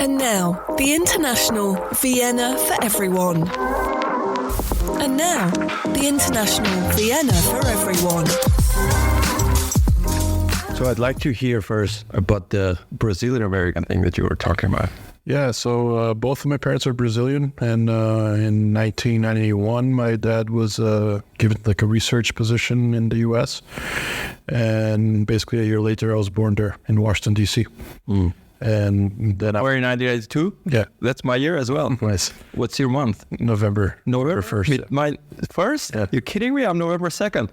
And now, the international Vienna for everyone. And now, the international Vienna for everyone. So I'd like to hear first about the Brazilian American thing that you were talking about. Yeah, so both of my parents are Brazilian, and in 1991, my dad was given like a research position in the U.S., and basically a year later, I was born there in Washington, D.C. And then We're in 1992? Yeah. That's my year as well. Nice. What's your month? November 1st. My first? Yeah. You're kidding me? I'm November 2nd.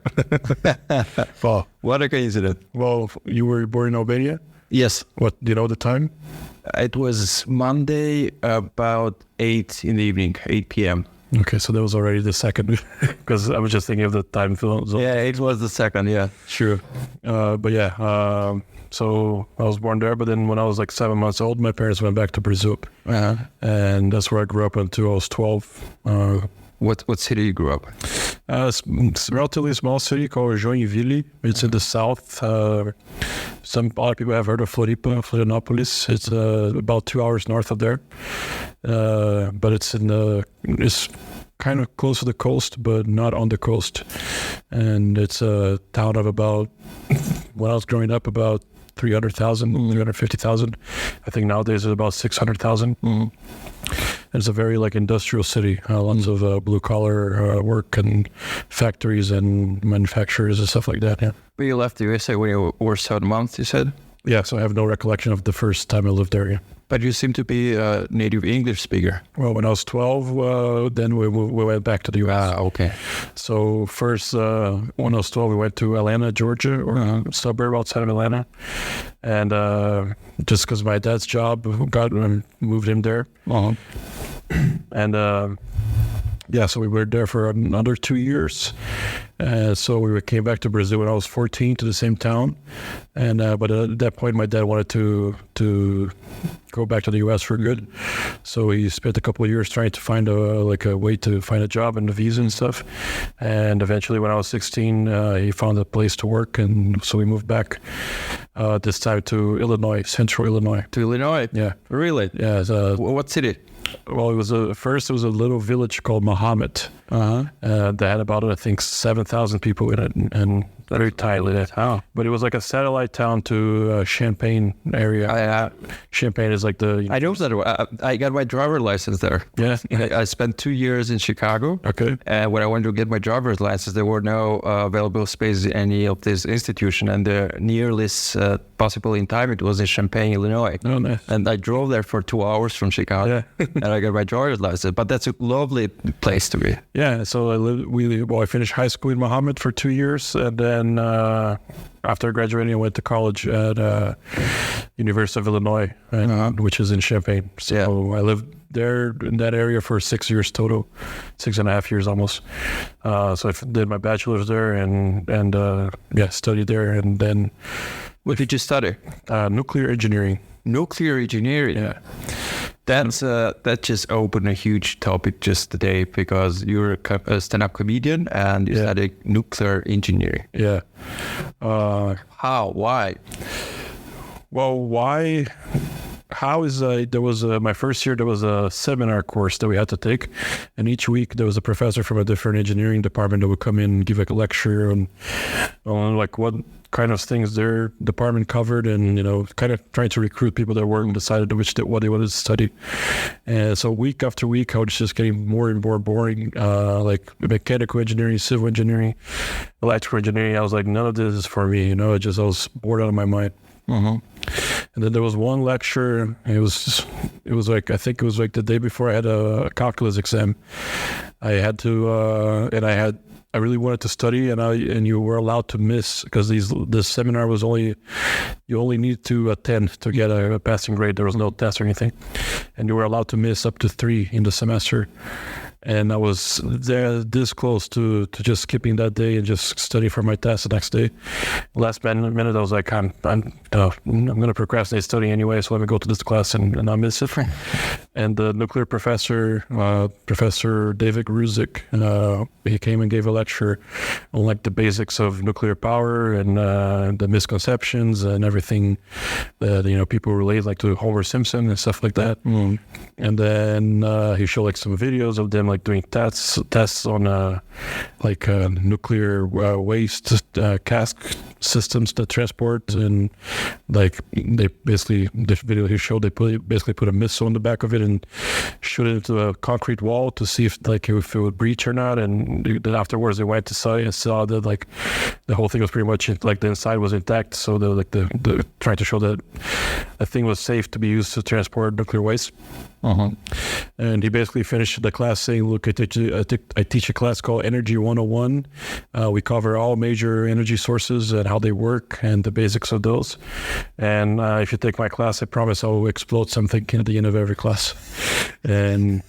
Well, What a coincidence. well, you were born in Albania? Yes. What, do you know the time? It was Monday about 8 in the evening, 8 p.m. Okay, so that was already the second, because I was just thinking of the time zone. Yeah, it was the second, yeah. Sure. But yeah, so I was born there, but then when I was like 7 months old, my parents went back to Brazil. Uh-huh. And that's where I grew up until I was 12. What city you grew up? It's a relatively small city called Joinville. It's in the south. A lot of people have heard of Florianopolis. It's about 2 hours north of there. But it's kind of close to the coast, but not on the coast. And it's a town of about, when I was growing up, about 300,000, 350,000. I think nowadays it's about 600,000. It's a very like industrial city, lots of blue collar work and factories and manufacturers and stuff like that. Yeah. But you left the USA when you were 7 months, you said? Yeah. So I have no recollection of the first time I lived there. Yeah. But you seem to be a native English speaker. Well, when I was 12, then we went back to the U.S. Okay. So first, when I was 12, we went to Atlanta, Georgia, or a suburb outside of Atlanta. And just because my dad's job moved him there. Uh-huh. And yeah, so we were there for another 2 years. So we came back to Brazil when I was 14 to the same town. And but at that point, my dad wanted to go back to the U.S. for good. So he spent a couple of years trying to find a way to find a job and a visa and stuff. And eventually, when I was 16, he found a place to work, and so we moved back. This time to Illinois, Central Illinois. To Illinois? Yeah. Really? Yeah. What city? Well, it was first. It was a little village called Muhammad. That had about, I think, 7,000 people in it, and very tiny. But it was like a satellite town to Champaign area. Champaign is like the. I know that. I got my driver's license there. Yeah. I spent 2 years in Chicago. Okay. And when I went to get my driver's license, there were no available spaces in any of this institution, and the nearest possible in time it was in Champaign, Illinois. Oh, nice. And I drove there for 2 hours from Chicago. Yeah. And I got my driver's license. But that's a lovely place to be. Yeah, so I finished high school in Muhammad for 2 years, and then after graduating, I went to college at University of Illinois, which is in Champaign. So I lived there in that area for 6 years total, 6.5 years almost. So I did my bachelor's there and studied there, and then. What did you study? Nuclear engineering. Nuclear engineering. Yeah. That just opened a huge topic just today, because you're a stand-up comedian and you study nuclear engineering. Yeah. How? Why? Well, why? How is there was my first year, there was a seminar course that we had to take, and each week there was a professor from a different engineering department that would come in and give a lecture on like what kind of things their department covered, and kind of trying to recruit people that weren't decided what they wanted to study. And so week after week, I was just getting more and more boring, like mechanical engineering, civil engineering, electrical engineering. I was like, none of this is for me. I was bored out of my mind. And then there was one lecture. It was like, I think it was like the day before I had a calculus exam. I had to, I really wanted to study, and you were allowed to miss, because this seminar was you only need to attend to get a passing grade. There was no test or anything, and you were allowed to miss up to 3 in the semester. And I was there this close to just skipping that day and just study for my test the next day. Last minute, I was like, I'm going to procrastinate studying anyway, so let me go to this class and not miss it. And the nuclear professor, Professor David Ruzik, he came and gave a lecture on like the basics of nuclear power and the misconceptions and everything that people relate like to Homer Simpson and stuff like that. And then he showed like some videos of them like doing tests on nuclear waste cask systems to transport, and like this video he showed, they basically put a missile in the back of it and shoot it into a concrete wall to see if it would breach or not. And then afterwards they went to site and saw that like the whole thing was pretty much like the inside was intact. So they were like the trying to show that the thing was safe to be used to transport nuclear waste. And he basically finished the class saying, look, I teach a class called Energy 101. We cover all major energy sources and how they work and the basics of those. And if you take my class, I promise I will explode something at the end of every class. And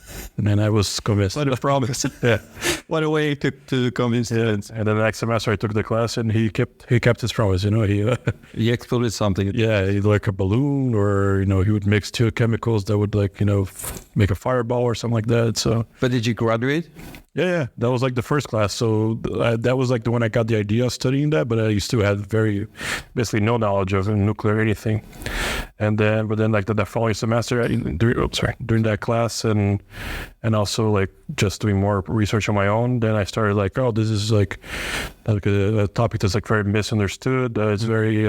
I was convinced. What a promise. Yeah. What a way to convince students. And then the next semester I took the class and he kept his promise, He exploded something. Yeah, like a balloon, or he would mix two chemicals that would make a fireball or something like that. So, but did you graduate? Yeah, that was like the first class. So that was like the one I got the idea of studying that, but I used to have basically no knowledge of nuclear anything. But then like the following semester during that class and also like just doing more research on my own, then I started like, oh, this is like a topic that's like very misunderstood. It's very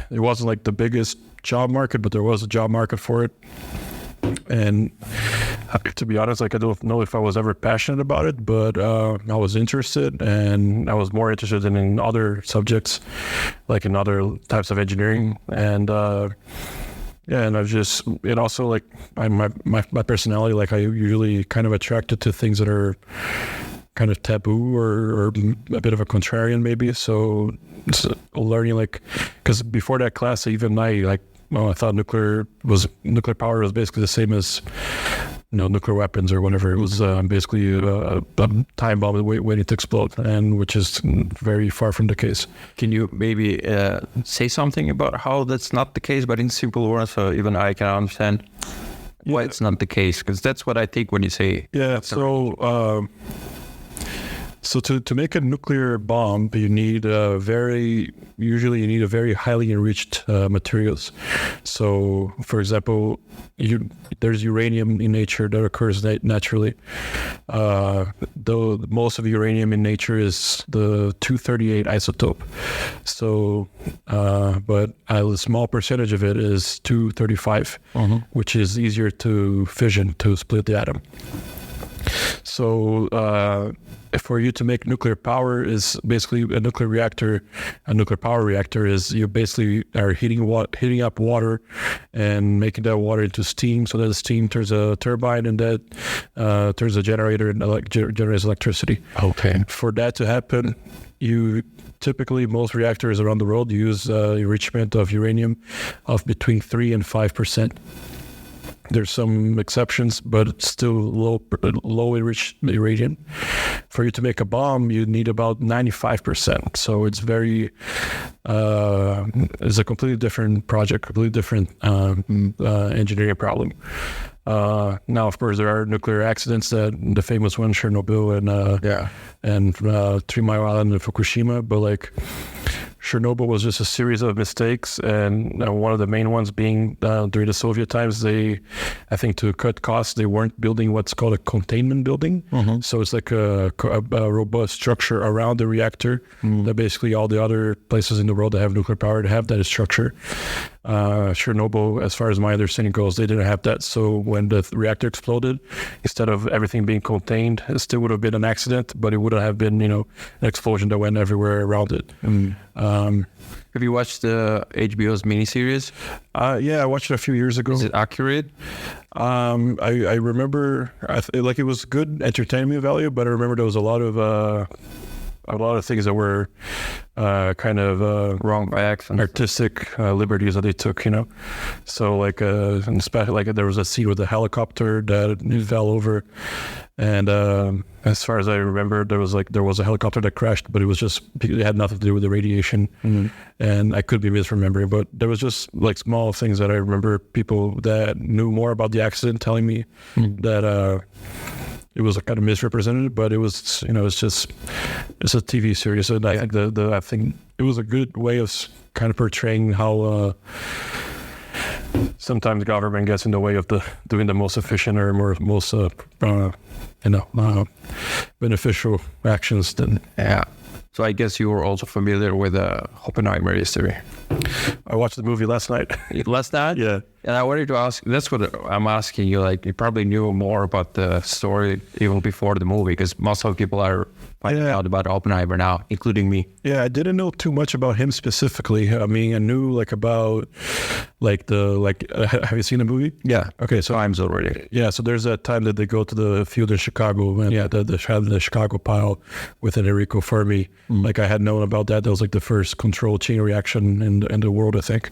it wasn't like the biggest job market, but there was a job market for it. And to be honest, like I don't know if I was ever passionate about it, but I was interested, and I was more interested in other subjects, like in other types of engineering. And and it also like my personality, like I usually kind of attracted to things that are kind of taboo or a bit of a contrarian maybe. So learning because before that class, even I thought nuclear power was basically the same as nuclear weapons or whatever. It was basically a time bomb waiting to explode, and which is very far from the case. Can you maybe say something about how that's not the case, but in simple words, so even I can understand why it's not the case? Because that's what I think when you say. Yeah. So to make a nuclear bomb, you need very highly enriched materials. So, for example, there's uranium in nature that occurs naturally. Though most of uranium in nature is the 238 isotope. So, but a small percentage of it is 235, which is easier to fission, to split the atom. So for you to make nuclear power is basically a nuclear power reactor is you basically are heating up water and making that water into steam, so that the steam turns a turbine, and that turns a generator and generates electricity. Okay. For that to happen, typically most reactors around the world use enrichment of uranium of between 3 and 5%. There's some exceptions, but it's still low enriched uranium. For you to make a bomb, you need about 95%. So it's it's a completely different project, completely different engineering problem. Now, of course, there are nuclear accidents, the famous one, Chernobyl, and 3 Mile Island and Fukushima, but like Chernobyl was just a series of mistakes, and one of the main ones being during the Soviet times, I think to cut costs, they weren't building what's called a containment building. So it's like a robust structure around the reactor that basically all the other places in the world that have nuclear power to have that structure. Chernobyl, as far as my understanding goes, they didn't have that. So when the reactor exploded, instead of everything being contained, it still would have been an accident, but it wouldn't have been, an explosion that went everywhere around it. Have you watched the HBO's miniseries? Yeah, I watched it a few years ago. Is it accurate? I remember, it was good entertainment value, but I remember there was a lot of a lot of things that were kind of Wrong by accident. artistic liberties that they took, you know. So like, especially like there was a scene with a helicopter that fell over, and as far as I remember, there was a helicopter that crashed, but it had nothing to do with the radiation, and I could be misremembering, but there was just like small things that I remember people that knew more about the accident telling me that. It was kind of misrepresented, but it was, you know, it's a TV series, and I think I think it was a good way of kind of portraying how sometimes government gets in the way of doing the most efficient or most beneficial actions. Yeah. So I guess you were also familiar with Oppenheimer history. I watched the movie last night. Last night? Yeah. And I wanted to ask, that's what I'm asking you, like you probably knew more about the story even before the movie, because most of the people are finding out about Oppenheimer now, including me. Yeah, I didn't know too much about him specifically. I mean, I knew about have you seen the movie? Yeah. Okay, so Times already. yeah, so there's that time that they go to the field in Chicago, and the Chicago pile with Enrico Fermi. Like I had known about that. That was like the first controlled chain reaction in the world, I think.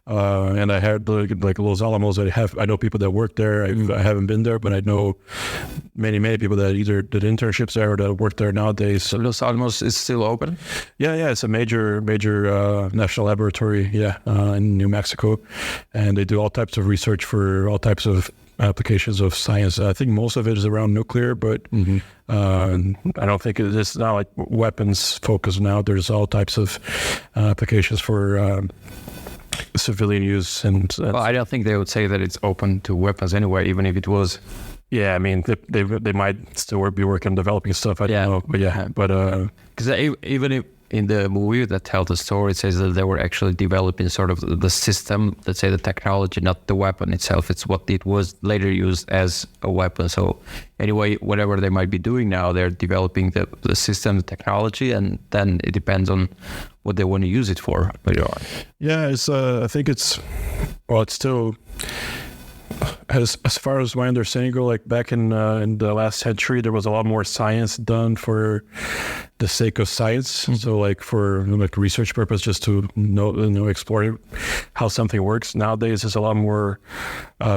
And I heard like Los Alamos. I know people that work there. I haven't been there, but I know many people that either did internships there or that work there nowadays. So Los Alamos is still open? Yeah, it's a major national laboratory, in New Mexico, and they do all types of research for all types of applications of science. I think most of it is around nuclear, but I don't think it's not like weapons focused now. There's all types of applications for civilian use, and well, I don't think they would say that it's open to weapons anyway, even if it was. Yeah, I mean they might still be working on developing stuff. I don't know, but because even if in the movie that tells the story, it says that they were actually developing sort of the system, let's say the technology, not the weapon itself. It's what it was later used as a weapon. So anyway, whatever they might be doing now, they're developing the system, the technology, and then it depends on what they want to use it for. Yeah, it's I think it's still. As far as my understanding go, like back in the last century, there was a lot more science done for the sake of science. So like for like research purpose, just to explore how something works. Nowadays, it's a lot more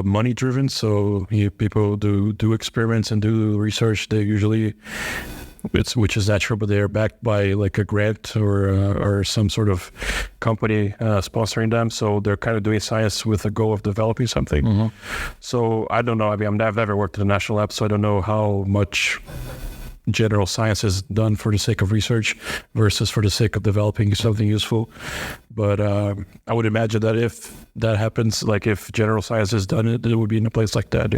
money driven. So people do experiments and do research. They usually which is natural, but they're backed by like a grant or some sort of company sponsoring them. So they're kind of doing science with the goal of developing something. So I don't know. I mean, I've never worked in a national lab, so I don't know how much general science is done for the sake of research versus for the sake of developing something useful. But I would imagine that if that happens, like if general science is done, it would be in a place like that.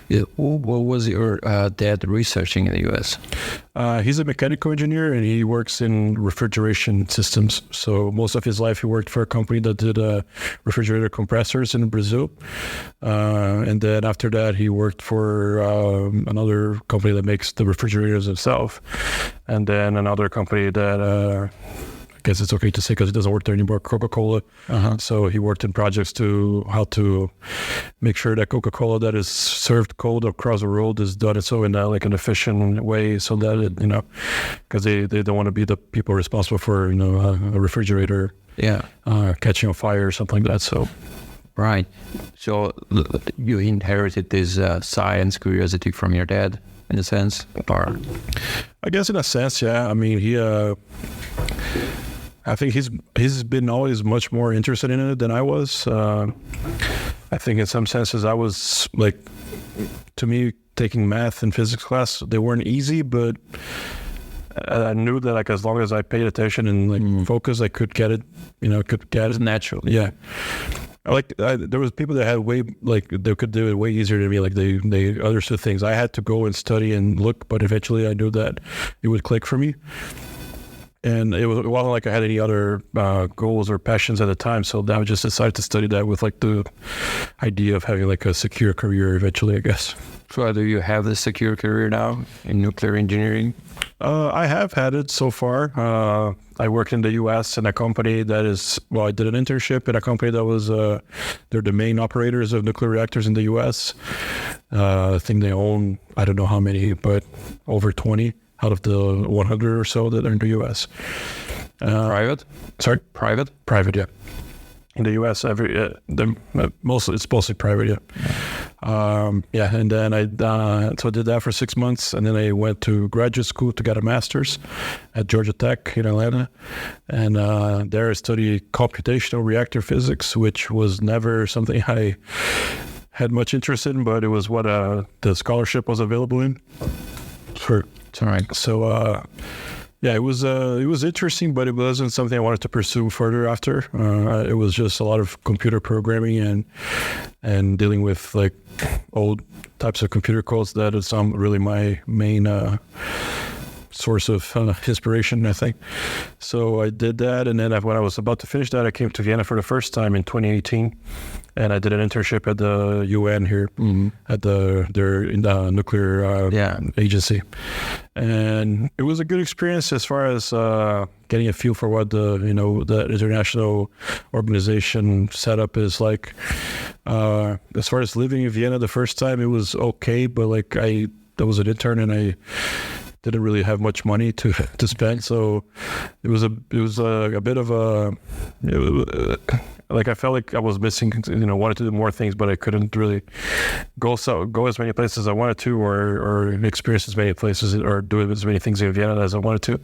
Yeah. What was your dad researching in the U.S.? He's a mechanical engineer and he works in refrigeration systems. So most of his life he worked for a company that did refrigerator compressors in Brazil. And then after that he worked for another company that makes the refrigerators itself. And then another company that... I guess it's okay to say because it doesn't work there anymore, Coca-Cola. So he worked in projects to how to make sure that Coca-Cola that is served cold across the world is done so in like an efficient way, so that it, because they don't want to be the people responsible for a refrigerator catching on fire or something like that. So right. So you inherited this science curiosity from your dad in a sense, or I guess in a sense, yeah. I mean, I think he's been always much more interested in it than I was. I think in some senses I was like, to me, taking math and physics class, they weren't easy, but I knew that like as long as I paid attention and like focus, I could get it. Could get it naturally. Yeah. There was people that had they could do it way easier than me. Like they understood things. I had to go and study and look, but eventually I knew that it would click for me. And it wasn't like I had any other goals or passions at the time. So I just decided to study that with like the idea of having like a secure career eventually, I guess. So do you have the secure career now in nuclear engineering? I have had it so far. I worked in the U.S. in a company that is, I did an internship in a company that was, they're the main operators of nuclear reactors in the U.S. I think they own, I don't know how many, but over 20. out of the 100 or so that are in the U.S. Private? Sorry? Private? Private, yeah. In the U.S., it's mostly private, yeah. And then I did that for 6 months, and then I went to graduate school to get a master's at Georgia Tech in Atlanta, and there I studied computational reactor physics, which was never something I had much interest in, but it was what the scholarship was available in. It's all right. So. Yeah, it was interesting, but it wasn't something I wanted to pursue further after. It was just a lot of computer programming and dealing with like old types of computer codes. That is really my main source of inspiration, I think. So I did that, and then when I was about to finish that, I came to Vienna for the first time in 2018, and I did an internship at the UN here, at their nuclear agency, and it was a good experience as far as getting a feel for what the international organization setup is like. As far as living in Vienna the first time, it was okay, but like I was an intern and I didn't really have much money to spend, so it was a bit of a like I felt like I was missing, wanted to do more things, but I couldn't really go as many places as I wanted to, or experience as many places, or do as many things in Vienna as I wanted to.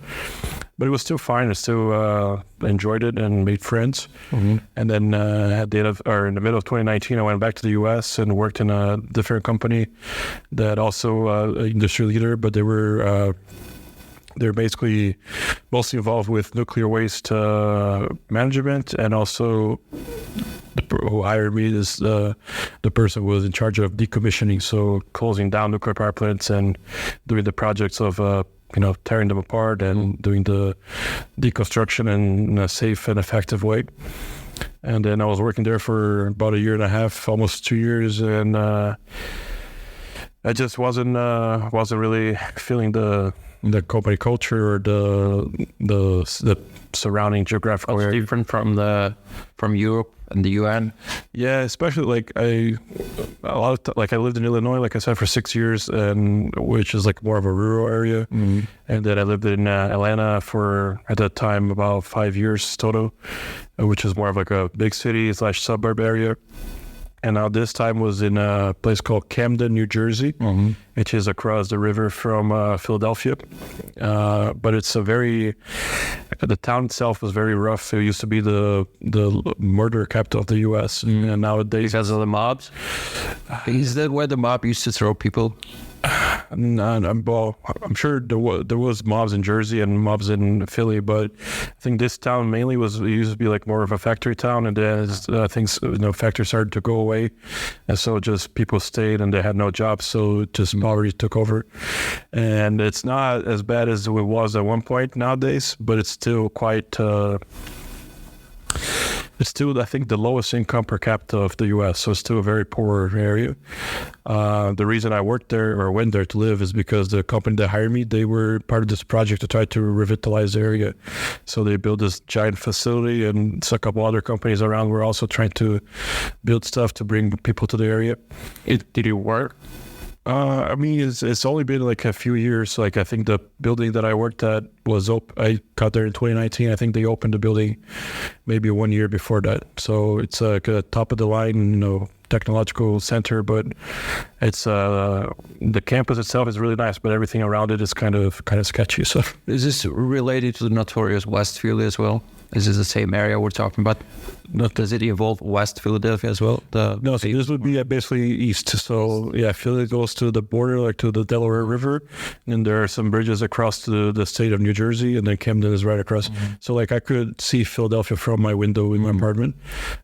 But it was still fine. I still enjoyed it and made friends. And then at the end of, or in the middle of 2019, I went back to the U.S. and worked in a different company that also industry leader, but they're basically mostly involved with nuclear waste management, and also who hired me is the person who was in charge of decommissioning, so closing down nuclear power plants and doing the projects of tearing them apart and doing the deconstruction in a safe and effective way. And then I was working there for about 1.5 years, almost 2 years, and I just wasn't really feeling the company culture or the surrounding geographical area. Different from Europe and the UN. Yeah, especially like I lived in Illinois, like I said, for 6 years, and which is like more of a rural area. And then I lived in Atlanta for, at that time, about 5 years total, which is more of like a big city / suburb area. And now this time was in a place called Camden, New Jersey, which is across the river from Philadelphia. But it's the town itself was very rough. It used to be the murder capital of the U.S. And nowadays, because of the mobs. Is that where the mob used to throw people? I'm sure there was mobs in Jersey and mobs in Philly, but I think this town mainly used to be like more of a factory town, and then things, factories started to go away, and so just people stayed and they had no jobs, so just poverty took over. And it's not as bad as it was at one point nowadays, but it's still quite. It's still, I think, the lowest income per capita of the U.S., so it's still a very poor area. The reason I worked there or went there to live is because the company that hired me, they were part of this project to try to revitalize the area. So they built this giant facility, and a couple other companies around were also trying to build stuff to bring people to the area. Did it work? I mean, it's only been like a few years. Like I think the building that I worked at was I got there in 2019. I think they opened the building maybe 1 year before that. So it's like a top of the line, technological center. But it's the campus itself is really nice, but everything around it is kind of sketchy. So is this related to the notorious West Philly as well? Is this the same area we're talking about? Does it involve West Philadelphia as well? No, so this would be basically east. So yeah, Philly goes to the border, like to the Delaware River, and there are some bridges across to the state of New Jersey, and then Camden is right across. So like I could see Philadelphia from my window in my apartment.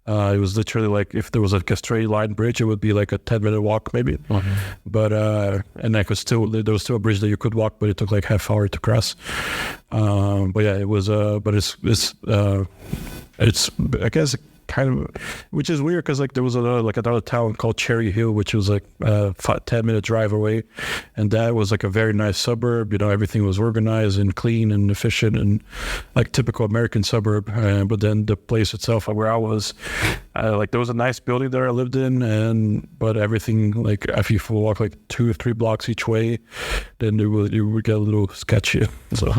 It was literally like if there was like a straight line bridge, it would be like a 10-minute walk maybe. But and there was still a bridge that you could walk, but it took like half hour to cross. But yeah, it was. But it's I guess kind of, which is weird because like there was another town called Cherry Hill, which was like a 10-minute drive away, and that was like a very nice suburb. Everything was organized and clean and efficient and like typical American suburb. But then the place itself, where I was, like there was a nice building there I lived in, but everything, like if you walk like 2 or 3 blocks each way, then it would get a little sketchy. So,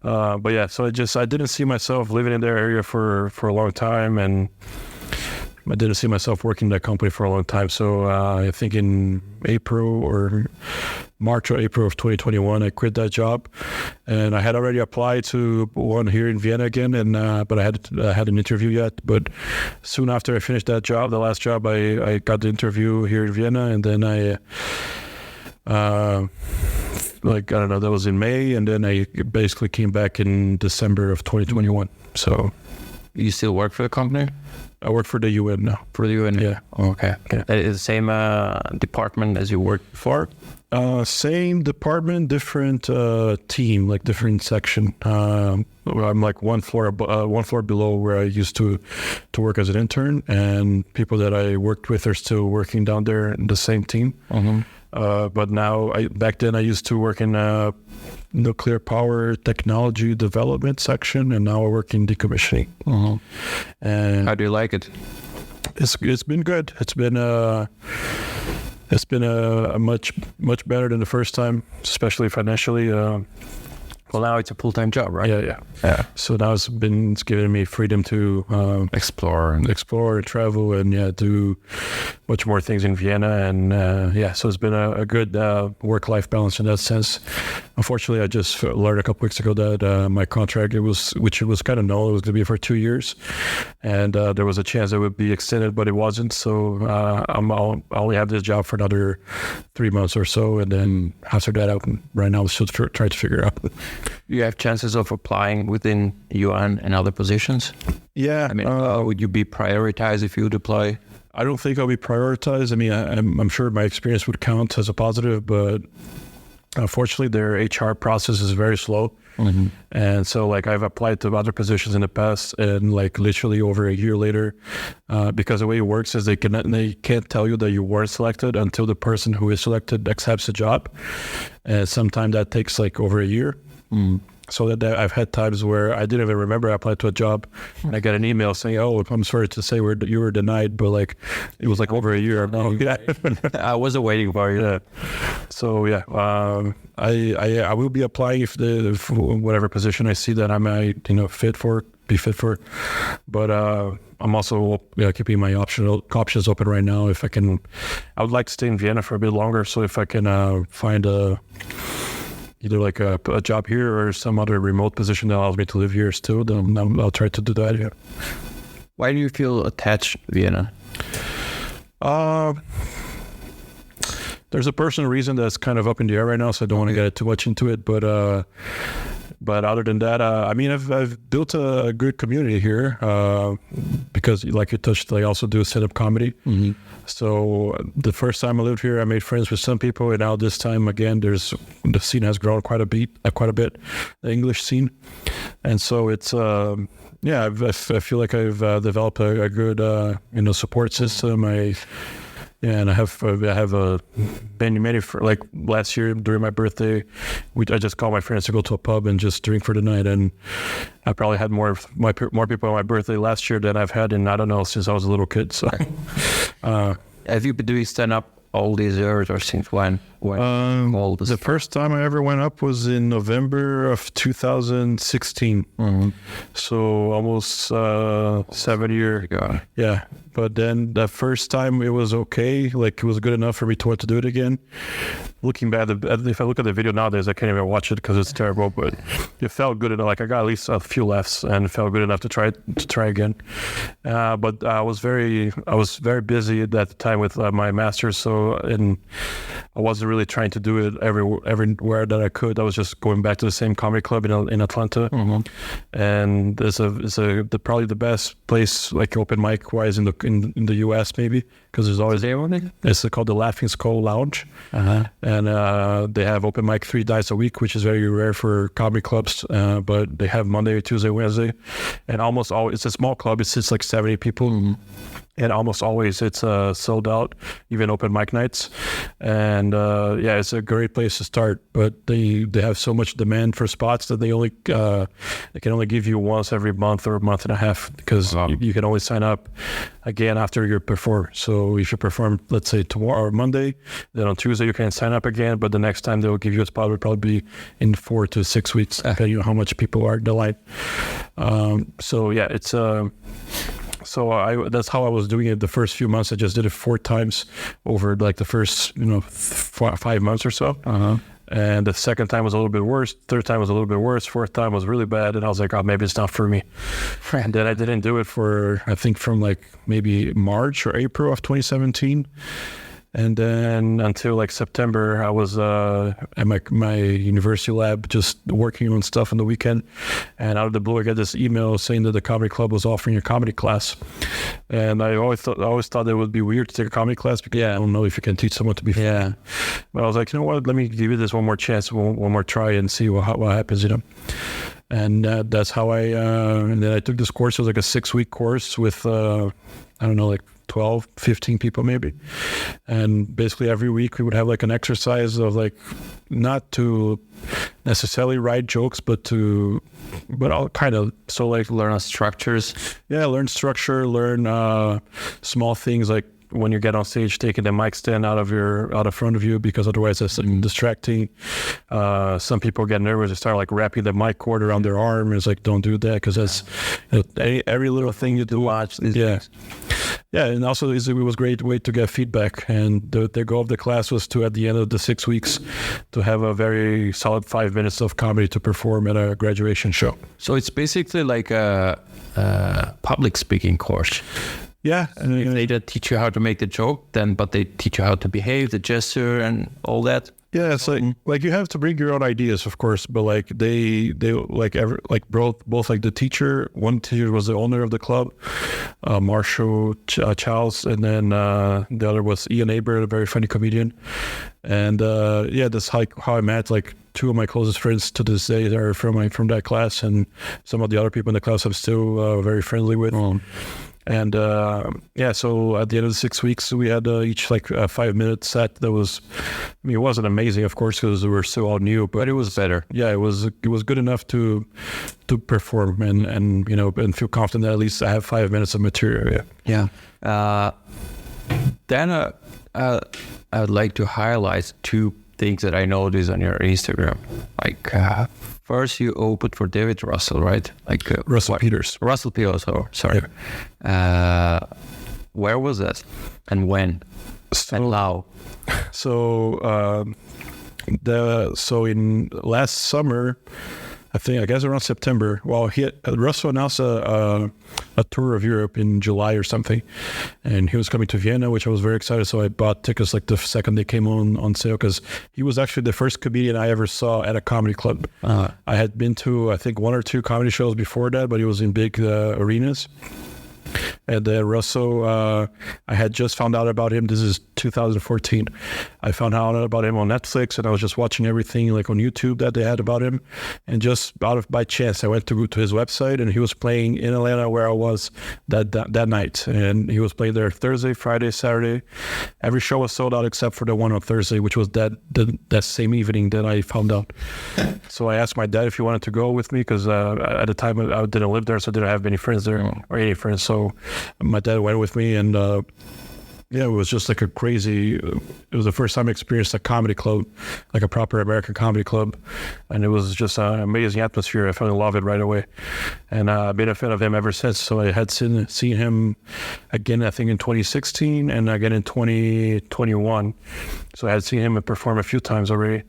but yeah, so I didn't see myself living in their area for a long time, and I didn't see myself working in that company for a long time. So I think in April or March or April of 2021, I quit that job, and I had already applied to one here in Vienna again, and but I had an interview yet. But soon after I finished that job, the last job, I got the interview here in Vienna, and then I don't know, that was in May, and then I basically came back in December of 2021. So, you still work for the company? I work for the UN now. For the UN? Yeah. Oh, okay. Yeah. Is the same department as you worked before? Same department, different team, like different section. I'm like one floor below where I used to work as an intern, and people that I worked with are still working down there in the same team. Mm-hmm. But now, back then I used to work in nuclear power technology development section, and now I work in decommissioning. Mm-hmm. And how do you like it? It's been good. It's been a much better than the first time, especially financially. Well, now it's a full-time job, right? Yeah. So now it's giving me freedom to explore and travel, and do much more things in Vienna, and so it's been a good work-life balance in that sense. Unfortunately, I just learned a couple weeks ago that my contract, which it was kind of null, it was going to be for 2 years, and there was a chance it would be extended, but it wasn't. So I'll only have this job for another 3 months or so, and then after that, right now I'm still trying to figure out. You have chances of applying within UN and other positions? Yeah. I mean, would you be prioritized if you would apply? I don't think I'll be prioritized. I mean, I'm sure my experience would count as a positive, but unfortunately their HR process is very slow. Mm-hmm. And so like I've applied to other positions in the past, and like literally over a year later, because the way it works is they can't tell you that you weren't selected until the person who is selected accepts the job. And sometimes that takes like over a year. Mm. So that I've had times where I didn't even remember I applied to a job, and I got an email saying, "Oh, I'm sorry to say you were denied," but like it was like over a year. I was waiting for you. Yeah. So I will be applying if whatever position I see that I might be fit for, but I'm also keeping my options open right now. If I can, I would like to stay in Vienna for a bit longer. So if I can find either like a job here or some other remote position that allows me to live here still, then I'll try to do that. Yeah. Why do you feel attached to Vienna? There's a personal reason that's kind of up in the air right now, so I don't want to get too much into it. But other than that, I mean, I've built a good community here because, like you touched, I also do stand-up comedy. Mm-hmm. So the first time I lived here, I made friends with some people, and now this time again, the scene has grown quite a bit, the English scene, and so it's I feel like I've developed a good support system. And I have many like last year during my birthday, I just called my friends to go to a pub and just drink for the night, and I probably had more people on my birthday last year than I've had in, I don't know, since I was a little kid. So, have you been doing stand-up all these years, or since when? The first time I ever went up was in November of 2016. Mm-hmm. So almost 7 years ago. Yeah. But then the first time it was okay. Like it was good enough for me to want to do it again. Looking back, if I look at the video nowadays, I can't even watch it because it's terrible, but it felt good enough. Like I got at least a few laughs, and it felt good enough to try again. But I was very busy at that time with my master's. And I wasn't really trying to do it everywhere that I could. I was just going back to the same comedy club in Atlanta, mm-hmm. And it's probably the best place like open mic wise in the U.S. maybe, because there's always it's called the Laughing Skull Lounge, uh-huh. And they have open mic 3 nights a week, which is very rare for comedy clubs. But they have Monday, Tuesday, Wednesday, and almost always it's a small club. It sits like 70 people. Mm-hmm. and almost always it's sold out, even open mic nights. And it's a great place to start. But they have so much demand for spots that they can only give you once every month or a month and a half, because you can only sign up again after you perform. So if you perform, let's say tomorrow or Monday, then on Tuesday you can sign up again. But the next time they will give you a spot will probably be in 4 to 6 weeks, depending on how much people are in the line. It's So that's how I was doing it the first few months. I just did it 4 times over like the first 5 months or so. And the second time was a little bit worse. Third time was a little bit worse. Fourth time was really bad. And I was like, oh, maybe it's not for me. And then I didn't do it for, I think, from like maybe March or April of 2017. And then until like September, I was at my university lab just working on stuff on the weekend. And out of the blue, I got this email saying that the comedy club was offering a comedy class. And I always thought it would be weird to take a comedy class because I don't know if you can teach someone to be funny. Yeah. But I was like, you know what? Let me give you this one more chance, one more try, and see what happens. And that's how and then I took this course. It was like a 6-week course with like 12, 15 people maybe. And basically every week we would have like an exercise of like, not to necessarily write jokes, but I'll kind of, so like learn structures. Yeah, learn structure, learn small things like when you get on stage, taking the mic stand out of front of you, because otherwise it's distracting. Some people get nervous and start like wrapping the mic cord around their arm. It's like, don't do that, because that's every little thing you do. Watch these things. Yeah, and also it was a great way to get feedback. And the goal of the class was to, at the end of the 6 weeks, to have a very solid 5 minutes of comedy to perform at a graduation show. So it's basically like a public speaking course. Yeah, and they don't teach you how to make the joke, but they teach you how to behave, the gesture, and all that. Yeah, it's like you have to bring your own ideas, of course, but like they both like the teacher. One teacher was the owner of the club, Marshall Charles, and then the other was Ian Aber, a very funny comedian. And that's how I met like 2 of my closest friends to this day are from that class, and some of the other people in the class I'm still very friendly with. And so at the end of the 6 weeks, we had each like a 5-minute set that was, it wasn't amazing, of course, because we were still all new, but it was better. Yeah, it was good enough to perform and feel confident that at least I have 5 minutes of material. Yeah. Then I would like to highlight 2 things that I noticed on your Instagram. Like, first you opened for David Russell, right? Like Russell Peters. Russell Peters, sorry. Yeah. Where was that? And when? And how? So, in last summer, I guess around September. Well, Russell announced a tour of Europe in July or something, and he was coming to Vienna, which I was very excited. So I bought tickets like the second they came on sale, because he was actually the first comedian I ever saw at a comedy club. I had been to, I think, 1 or 2 comedy shows before that, but he was in big arenas. And Russell, I had just found out about him. This is 2014. I found out about him on Netflix, and I was just watching everything like on YouTube that they had about him. And just by chance, I went to his website, and he was playing in Atlanta where I was that night. And he was playing there Thursday, Friday, Saturday. Every show was sold out except for the one on Thursday, which was that same evening that I found out. So I asked my dad if he wanted to go with me, because at the time I didn't live there, so I didn't have any friends there or any friends. So my dad went with me, and it was just like a crazy. It was the first time I experienced a comedy club, like a proper American comedy club, and it was just an amazing atmosphere. I fell in love with it right away, and I've been a fan of him ever since. So I had seen him again, I think in 2016, and again in 2021. So I had seen him perform a few times already.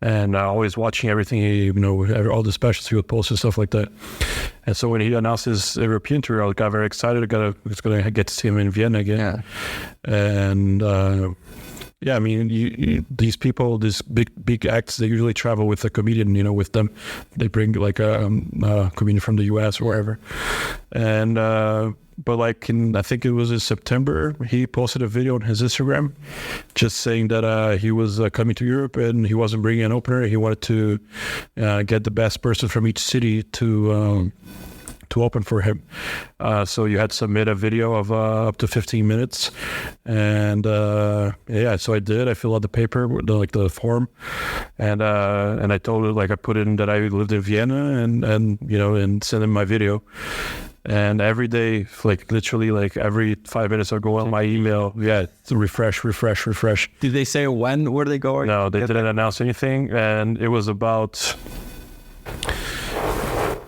And always watching everything, all the specials he would post and stuff like that. And so when he announced his European tour, I got very excited. I was going to get to see him in Vienna again. Yeah. And these people, these big acts, they usually travel with a comedian, with them. They bring like a comedian from the US or wherever. And but like I think it was in September, he posted a video on his Instagram just saying that he was coming to Europe, and he wasn't bringing an opener. He wanted to get the best person from each city to to open for him. So you had to submit a video of up to 15 minutes, and so I did. I filled out the paper, the form, and I told it, I put in that I lived in Vienna, and sent him my video. And every day, literally, every 5 minutes, I go on my email. Yeah, to refresh. Did they say when were they going? No, they didn't announce anything. And it was about.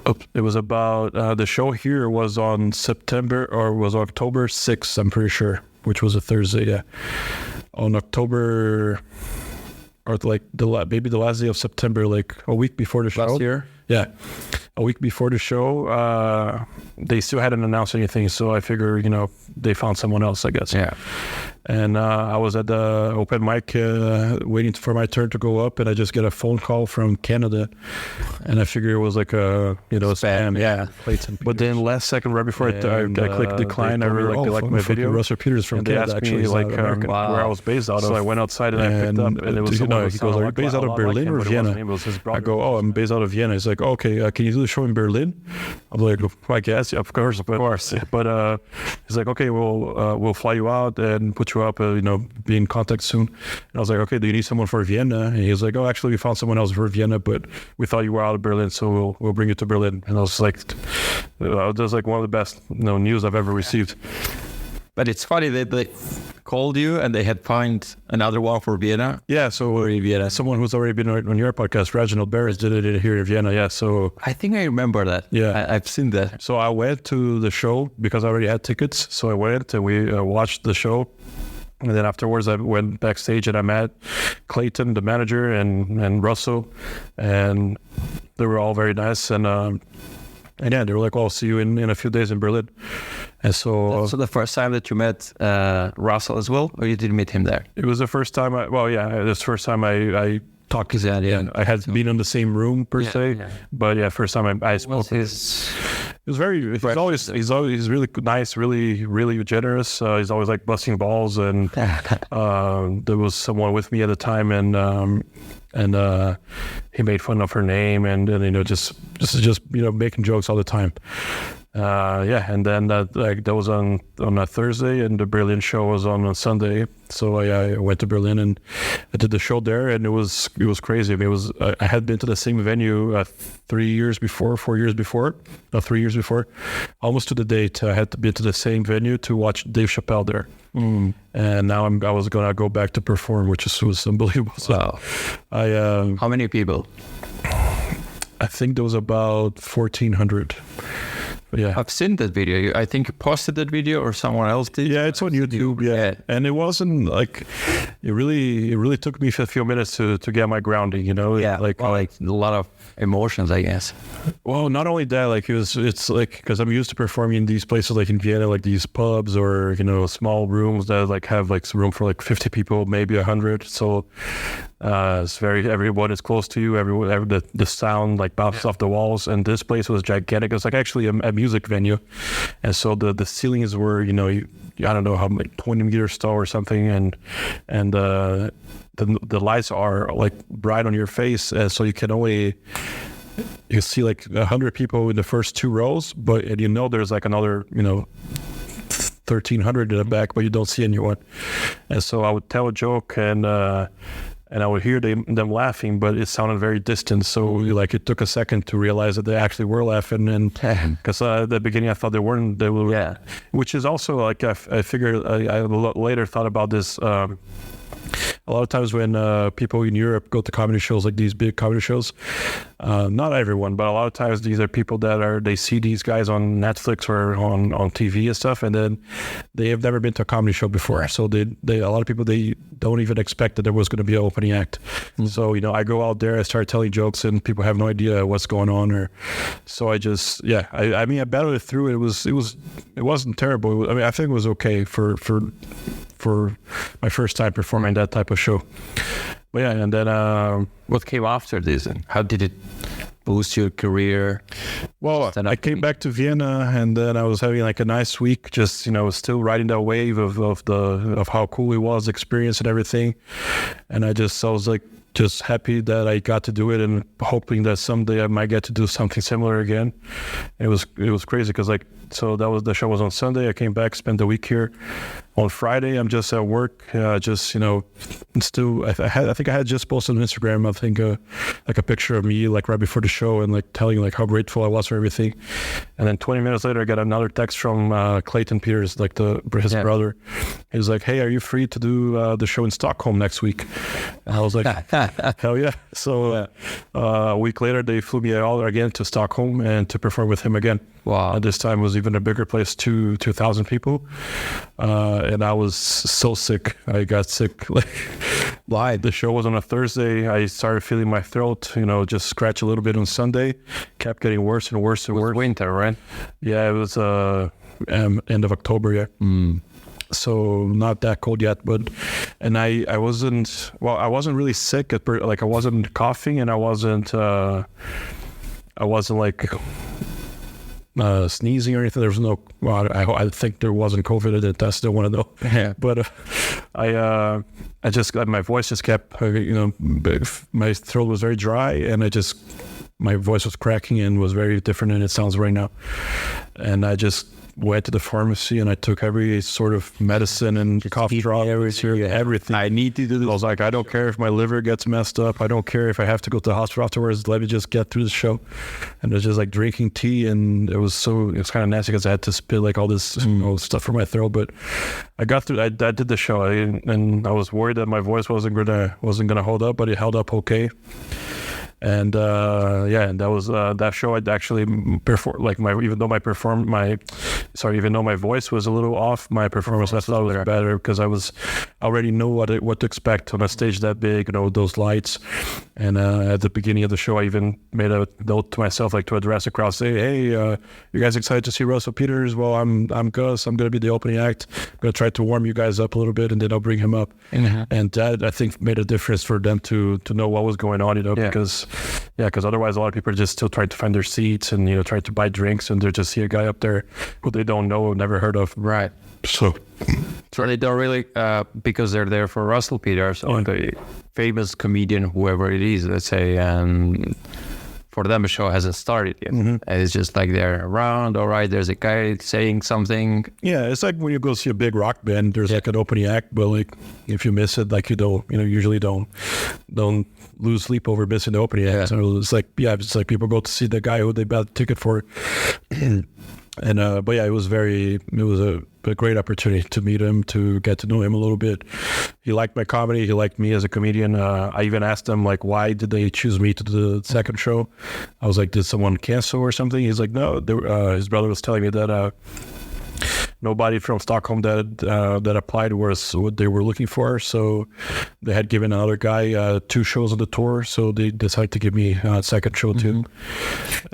The show here was on October 6th, I'm pretty sure, which was a Thursday. Yeah, on October, or maybe the last day of September, a week before the show. Last year. Yeah, a week before the show, they still hadn't announced anything, so I figure, they found someone else, I guess. Yeah. And I was at the open mic waiting for my turn to go up, and I just get a phone call from Canada, and I figured it was a spam. Yeah. But then last second, right before I clicked decline, I really they liked my video. Russell Peters from Canada, they asked actually, me where I was based out of. So I went outside and I picked up, and it was he goes, "Are you based out of Berlin or Vienna?" I go, "Oh, I'm based out of Vienna." He's like, "Okay, can you do the show in Berlin?" I'm like, "I guess, yeah, of course." But he's like, "Okay, we'll fly you out and put you up, be in contact soon." And I was like, "Okay, do you need someone for Vienna?" And he was like, "Oh, actually, we found someone else for Vienna, but we thought you were out of Berlin, so we'll bring you to Berlin." And I was like, that was one of the best news I've ever received. But it's funny that they called you and they had found another one for Vienna. Yeah, so Vienna. Someone who's already been on your podcast, Reginald Barris, did it here in Vienna. Yeah, so I think I remember that. Yeah, I've seen that. So I went to the show because I already had tickets. So I went and we watched the show. And then afterwards, I went backstage and I met Clayton, the manager, and Russell, and they were all very nice. And yeah, they were like, "Well, I'll see you in a few days in Berlin." And so the first time that you met Russell as well, or you didn't meet him there? It was the first time. It was the first time I talked to him. Yeah, I had been in the same room per se, but yeah, first time I spoke. He was he's always really nice, really generous. He's always busting balls, and there was someone with me at the time, and he made fun of her name, and just making jokes all the time. And then that was on a Thursday, and the Berlin show was on a Sunday. So I went to Berlin and I did the show there, and it was crazy. I mean, I had been to the same venue 4 years before, almost to the date. I had been to the same venue to watch Dave Chappelle there. And now I was gonna go back to perform, which was unbelievable. So wow. How many people? I think there was about 1,400. Yeah, I've seen that video. I think you posted that video, or someone else did. Yeah, it's on YouTube. Yeah, and it wasn't it really took me a few minutes to get my grounding. Yeah, a lot of emotions, I guess. Well, not only that, it's because I'm used to performing in these places, in Vienna, these pubs or small rooms that have room for 50 people, maybe 100. So it's everyone is close to you. The sound bounces off the walls, and this place was gigantic. It was actually a music venue, and so the ceilings were I don't know how 20 meters tall or something, and the lights are bright on your face, and so you see 100 people in the first 2 rows, but there's another 1,300 in the back, but you don't see anyone. And so I would tell a joke, and I would hear them laughing, but it sounded very distant. So it took a second to realize that they actually were laughing, and because at the beginning I thought they weren't. They were, yeah. Which is also I figured I later thought about this. A lot of times when people in Europe go to comedy shows, these big comedy shows, not everyone, but a lot of times these are people that they see these guys on Netflix or on TV and stuff, and then they have never been to a comedy show before. So a lot of people, they don't even expect that there was going to be an opening act. Mm-hmm. So, I go out there, I start telling jokes, and people have no idea what's going on. So I just, I battled it through. It wasn't terrible. I think it was okay for my first time performing that type of show. But yeah, and then what came after this, and how did it boost your career? Well, I came back to Vienna, and then I was having a nice week, just still riding that wave of how cool it was, the experience and everything. And I was just happy that I got to do it, and hoping that someday I might get to do something similar again. It was crazy because so the show was on Sunday. I came back, spent the week here. On Friday, I'm just at work, still. I think I had just posted on Instagram. I think like a picture of me like right before the show and like telling like how grateful I was for everything. And then 20 minutes later, I got another text from Clayton Peters, like his brother. He was like, "Hey, are you free to do the show in Stockholm next week?" And I was like, "Hell yeah!" So a week later, they flew me out again to Stockholm and to perform with him again. Wow! And this time was even a bigger place, 2,000 people. And I was so sick. I got sick. Like, the show was on a Thursday. I started feeling my throat, just scratch a little bit on Sunday. Kept getting worse and worse and It was worse. winter, right? Yeah, it was end of October. Yeah. So not that cold yet, and I wasn't really sick like I wasn't coughing, and I wasn't like sneezing or anything. There was no. Well, I think there wasn't COVID. I didn't test. Don't want to know. Yeah. But I just my voice just kept. My throat was very dry, and my voice was cracking and was very different than it sounds right now. And I just went to the pharmacy and I took every sort of medicine and cough drop, everything. I need to do this. I was like, I don't care if my liver gets messed up. I don't care if I have to go to the hospital afterwards. Let me just get through the show. And it was just like drinking tea, and it was kind of nasty because I had to spit like all this stuff from my throat. But I got through. I did the show, and I was worried that my voice wasn't gonna hold up, but it held up okay. And and that was that show. I'd actually perform like even though my voice was a little off, my performance was better because I already know what to expect on a stage that big, those lights. And at the beginning of the show, I even made a note to myself, like to address the crowd, say, "Hey, you guys excited to see Russell Peters? Well, I'm Gus. I'm gonna be the opening act. I'm gonna try to warm you guys up a little bit, and then I'll bring him up." And that, I think, made a difference for them to know what was going on, because otherwise a lot of people are just still trying to find their seats and trying to buy drinks, and they just see a guy up there who they don't know, never heard of. Right. So they don't really because they're there for Russell Peters, or the famous comedian, whoever it is, let's say, and for them the show hasn't started yet. And it's just like they're around. All right, there's a guy saying something. Yeah, it's like when you go see a big rock band, there's like an opening act, but like if you miss it, like usually don't lose sleep over missing the opening act. So it's like people go to see the guy who they bought a ticket for. And but yeah, it was a great opportunity to meet him, to get to know him a little bit. He liked my comedy. He liked me as a comedian. I even asked him, like, why did they choose me to do the second show? I was like, did someone cancel or something? He's like, no. His brother was telling me that nobody from Stockholm that applied was what they were looking for. So they had given another guy 2 shows on the tour. So they decided to give me a second show too.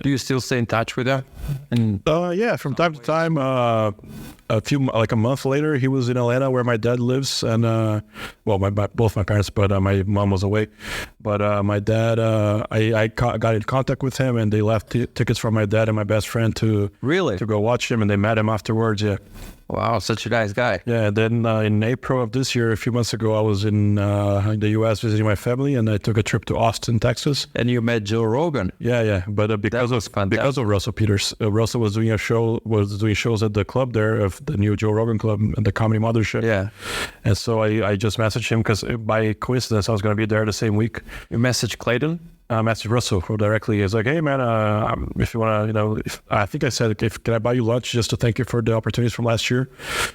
Do you still stay in touch with that? And yeah, from time to time. A month later, he was in Atlanta where my dad lives, and both my parents, but my mom was away. But my dad, I got in contact with him, and they left tickets for my dad and my best friend to go watch him, and they met him afterwards. Yeah. Wow, such a nice guy. Yeah, and then in April of this year, a few months ago, I was in the U.S. visiting my family, and I took a trip to Austin, Texas. And you met Joe Rogan. Yeah, but because of Russell Peters, Russell was doing shows at the club there, of the new Joe Rogan Club, and the Comedy Mothership. Yeah, and so I just messaged him because by coincidence I was going to be there the same week. You messaged Clayton? Messaged Russell directly. He's like, "Hey man, if you want to, I think I said, can I buy you lunch just to thank you for the opportunities from last year?"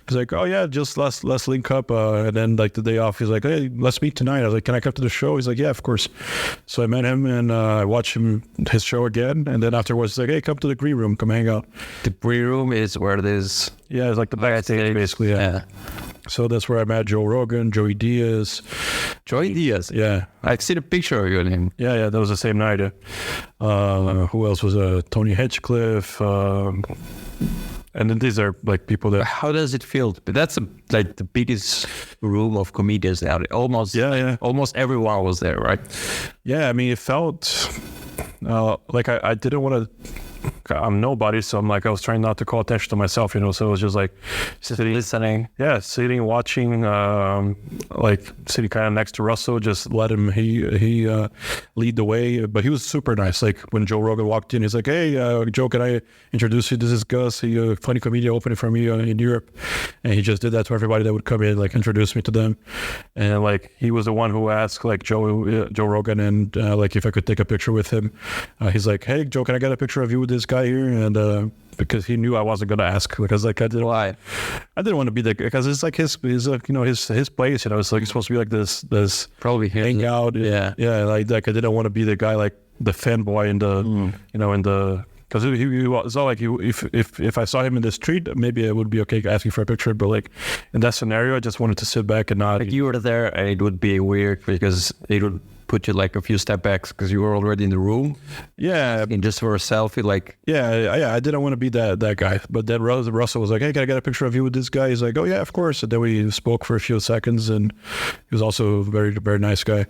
He's like, "Oh yeah, just let's link up." And then like the day off, he's like, "Hey, let's meet tonight." I was like, "Can I come to the show?" He's like, "Yeah, of course." So I met him, and I watched his show again. And then afterwards, he's like, "Hey, come to the green room, come hang out." The green room is where there's it's like the backstage basically. Yeah. So that's where I met Joe Rogan, Joey Diaz. Joey Diaz? Yeah. I've seen a picture of you and him. Yeah, that was the same night. Who else was Tony Hinchcliffe? And then these are like people that... How does it feel? That's like the biggest room of comedians now. Almost everyone was there, right? Yeah, I mean, it felt like I didn't want to... I'm nobody, so I'm like, I was trying not to call attention to myself, you know. So it was just like sitting, listening. Yeah, sitting, watching, like sitting kind of next to Russell, just let him lead the way. But he was super nice. Like when Joe Rogan walked in, he's like, "Hey, Joe, can I introduce you? This is Gus. He a funny comedian opening for me in Europe." And he just did that to everybody that would come in, like introduce me to them. And like he was the one who asked like Joe Rogan and like if I could take a picture with him. He's like, "Hey, Joe, can I get a picture of you with this guy here?" And because he knew I wasn't gonna ask, because like I didn't want to be the, because it's like his like, you know, his place, you know. It's like it's supposed to be like this probably hangout. Yeah, like I didn't want to be the guy, like the fanboy in the you know, in the. Because it's not like if I saw him in the street, maybe it would be okay asking for a picture. But like in that scenario, I just wanted to sit back and not. Like you were there, and it would be weird because it would put you like a few step backs because you were already in the room. Yeah, and just for a selfie, like. Yeah. I didn't want to be that guy. But then Russell was like, "Hey, can I get a picture of you with this guy?" He's like, "Oh yeah, of course." And then we spoke for a few seconds, and he was also a very, very nice guy.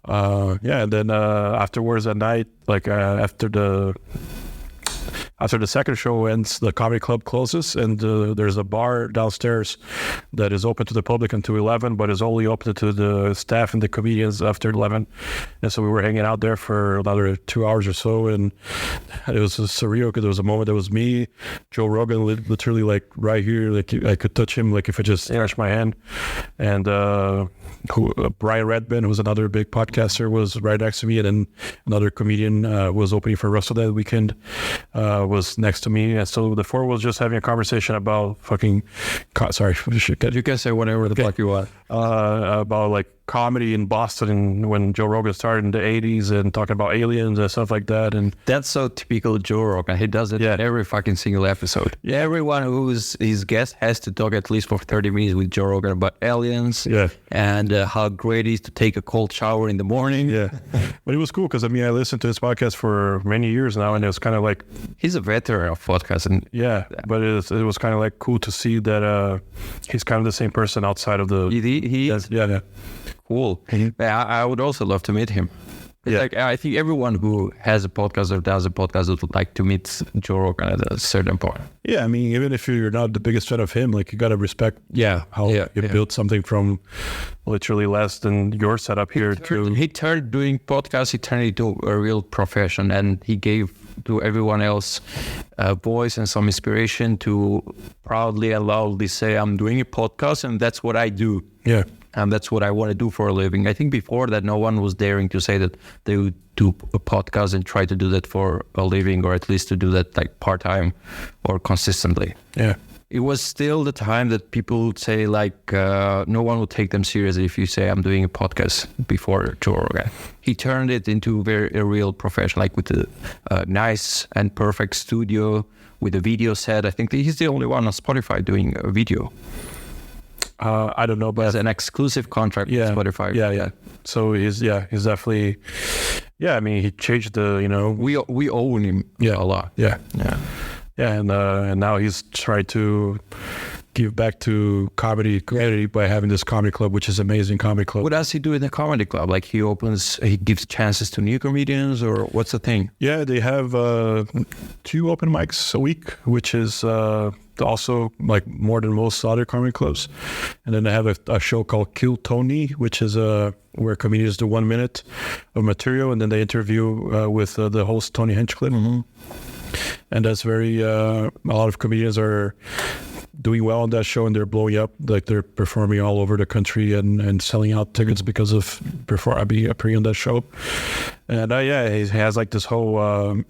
And then afterwards at night, like after the second show ends, the comedy club closes, and there's a bar downstairs that is open to the public until 11, but is only open to the staff and the comedians after 11. And so we were hanging out there for another 2 hours or so, and it was surreal because there was a moment that was me, Joe Rogan, literally like right here, like I could touch him, like if I just touched my hand, and Brian Redman, who's another big podcaster, was right next to me, and then another comedian was opening for Russell that weekend. Was next to me, and so the four was just having a conversation about fucking. Sorry, you can say whatever the fuck you want. About like comedy in Boston when Joe Rogan started in the 80s, and talking about aliens and stuff like that. And that's so typical Joe Rogan. He does it in every fucking single episode. Yeah, everyone who's his guest has to talk at least for 30 minutes with Joe Rogan about aliens. Yeah, and how great it is to take a cold shower in the morning. Yeah, but it was cool because I mean I listened to his podcast for many years now, and it was kind of like he's a veteran of podcasting. Yeah, but it was kind of like cool to see that he's kind of the same person outside of the. He is. Yeah. Cool. I would also love to meet him. It's like I think everyone who has a podcast or does a podcast would like to meet Joe Rogan at a certain point. Yeah, I mean, even if you're not the biggest fan of him, like you gotta respect how you built something from literally less than your setup here to. He turned doing podcasts. He turned it into a real profession, and he gave to everyone else a voice and some inspiration to proudly and loudly say, "I'm doing a podcast, and that's what I do." Yeah. And that's what I want to do for a living. I think before that, no one was daring to say that they would do a podcast and try to do that for a living, or at least to do that like part-time or consistently. Yeah. It was still the time that people would say like, no one would take them seriously if you say I'm doing a podcast before Joe Rogan. He turned it into a real profession, like with a nice and perfect studio with a video set. I think he's the only one on Spotify doing a video. I don't know, but as an exclusive contract with Spotify. Yeah. So he's definitely. Yeah, I mean, he changed the. You know, we own him. A lot. Yeah, and now he's trying to give back to comedy community by having this comedy club, which is amazing comedy club. What does he do in the comedy club? Like he gives chances to new comedians, or what's the thing? Yeah, they have 2 open mics a week, which is also like more than most other comedy clubs. And then they have a show called Kill Tony, which is where comedians do 1 minute of material, and then they interview with the host Tony Hinchcliffe. Mm-hmm. And that's very a lot of comedians are doing well on that show, and they're blowing up. Like they're performing all over the country and selling out tickets because of appearing on that show. And he has like this whole.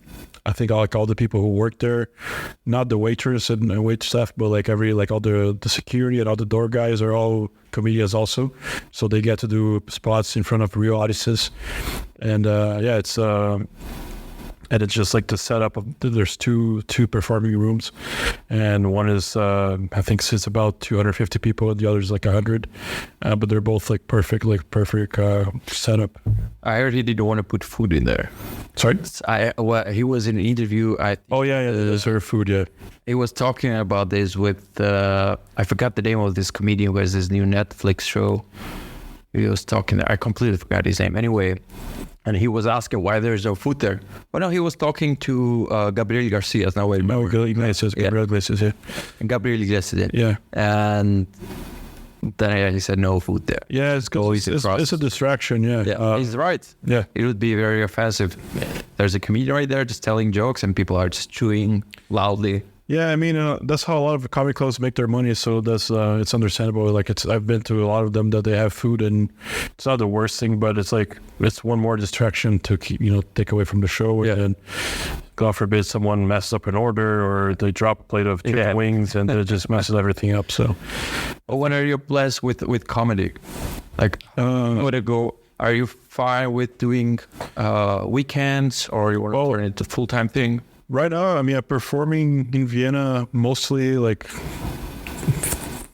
I think like all the people who work there, not the waiters and wait staff, but like all the security and all the door guys are all comedians also. So they get to do spots in front of real audiences, and it's. And it's just like the setup of there's two performing rooms, and one is I think sits about 250 people, and the other is like 100, but they're both like perfect setup. I heard he didn't want to put food in there. Sorry? He was in an interview. Serve food. Yeah. He was talking about this with I forgot the name of this comedian who has this new Netflix show. he was talking. I completely forgot his name. Anyway, and he was asking why there's no food there. Well, no, he was talking to Gabriel Garcia. Now wait, Gabriel Iglesias, yeah. And Gabriel Iglesias, yeah. And then he said no food there. Yeah, it's a distraction. Yeah, he's right. Yeah, it would be very offensive. There's a comedian right there just telling jokes, and people are just chewing loudly. Yeah, I mean that's how a lot of comedy clubs make their money. So that's it's understandable. Like I've been to a lot of them that they have food, and it's not the worst thing, but it's like it's one more distraction to keep take away from the show. Yeah. And God forbid someone messes up an order or they drop a plate of chicken wings and it just messes everything up. So, what are your plans with comedy? Like, would it go? Are you fine with doing weekends, or you want to turn it to full-time thing? Right now, I mean, I'm performing in Vienna mostly like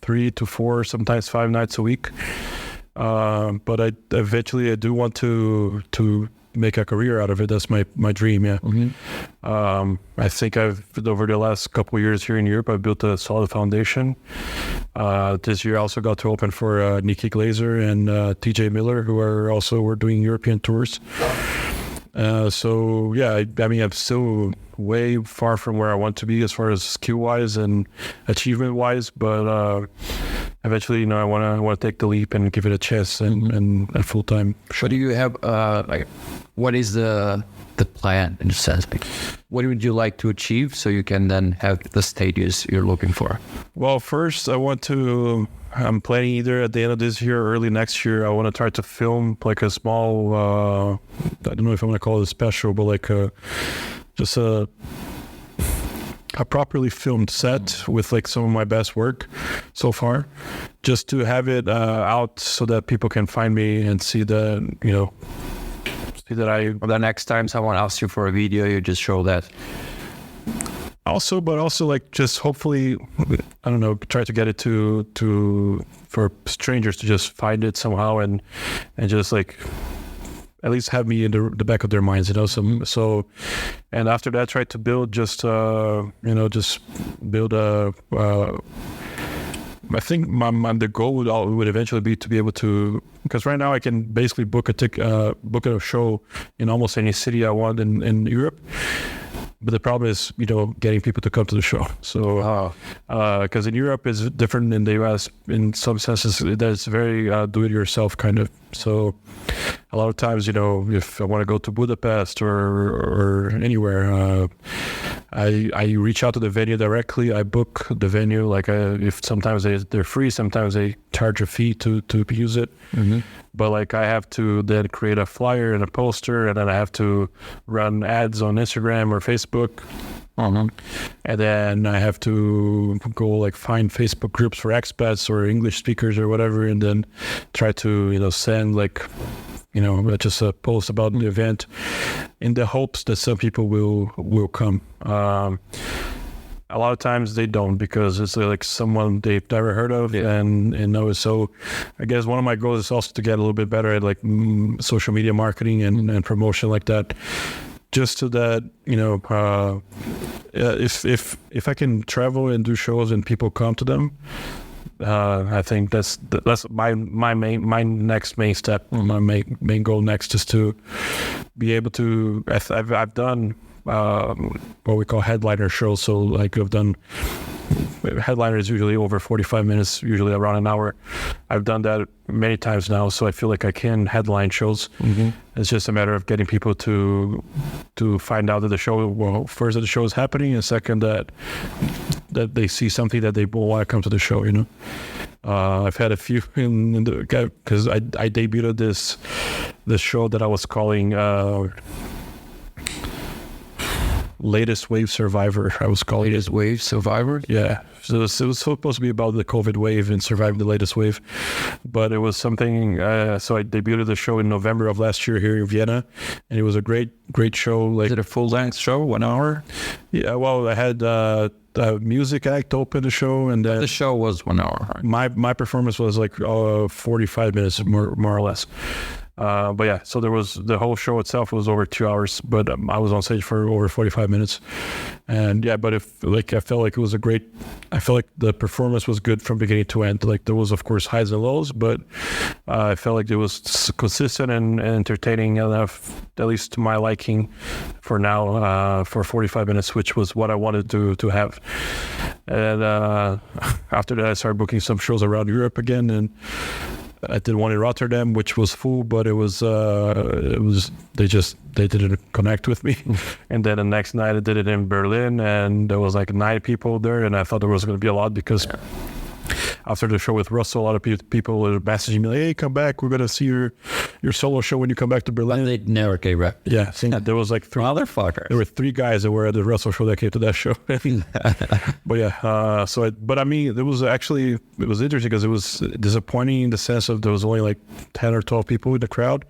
3 to 4, sometimes 5 nights a week. But I eventually do want to make a career out of it. That's my dream. Yeah. Mm-hmm. I think over the last couple of years here in Europe, I've built a solid foundation. This year I also got to open for Nikki Glaser and TJ Miller, who we're doing European tours. So yeah, I mean, I'm still way far from where I want to be as far as skill-wise and achievement-wise, but eventually, I want to take the leap and give it a chance and full-time. What do you have? What is the plan in a sense? What would you like to achieve so you can then have the stages you're looking for? Well, first I'm planning either at the end of this year or early next year. I want to try to film like a small, I don't know if I want to call it a special, but like just a properly filmed set with like some of my best work so far, just to have it out so that people can find me and see that, The next time someone asks you for a video, you just show that. But also like just hopefully, I don't know, try to get it for strangers to just find it somehow and just like at least have me in the back of their minds, So, and after that, try to build just build a. I think the goal would eventually be to be able to, because right now I can basically book a show in almost any city I want in Europe. But the problem is, getting people to come to the show. So, because in Europe is different than the US in some senses. That's very do-it-yourself kind of. So, a lot of times, if I want to go to Budapest or anywhere, I reach out to the venue directly. I book the venue. Like if sometimes they're free, sometimes they charge a fee to use it. Mm-hmm. But like I have to then create a flyer and a poster, and then I have to run ads on Instagram or Facebook. Mm-hmm. And then I have to go like find Facebook groups for expats or English speakers or whatever, and then try to send like just a post about the event in the hopes that some people will come. A lot of times they don't, because it's like someone they've never heard of, and so I guess one of my goals is also to get a little bit better at like social media marketing and promotion like that, just so that if I can travel and do shows and people come to them, I think that's my next main step, my main goal next is to be able to. I've done what we call headliner shows. So like I've done headliner is usually over 45 minutes, usually around an hour. I've done that many times now, so I feel like I can headline shows. Mm-hmm. It's just a matter of getting people to find out that first that the show is happening, and second that they see something that they will want to come to the show. I've had a few because I debuted this show that I was calling Latest Wave Survivor. I was calling Latest Wave Survivor? Yeah. So it was supposed to be about the COVID wave and surviving the latest wave. But it was something, so I debuted the show in November of last year here in Vienna. And it was a great show. Like, is it a full-length show, 1 hour? Yeah, well, I had a music act open the show. And then the show was 1 hour. Right? My performance was like 45 minutes, more or less. But yeah, so there was the whole show itself was over 2 hours, but I was on stage for over 45 minutes. And yeah, but if like I felt like it was I felt like the performance was good from beginning to end. Like there was of course highs and lows, but I felt like it was consistent and entertaining enough, at least to my liking, for now, for 45 minutes, which was what I wanted to have. And after that, I started booking some shows around Europe again, and I did one in Rotterdam, which was full, but it was they didn't connect with me. And then the next night I did it in Berlin, and there was like 9 people there, and I thought there was going to be a lot because after the show with Russell, a lot of people were messaging me like, "Hey, come back! We're going to see your solo show when you come back to Berlin." But they never came back. Yeah, there was like 3 motherfuckers. There were 3 guys that were at the Russell show that came to that show. But yeah, but I mean, it was interesting because it was disappointing in the sense of there was only like 10 or 12 people in the crowd.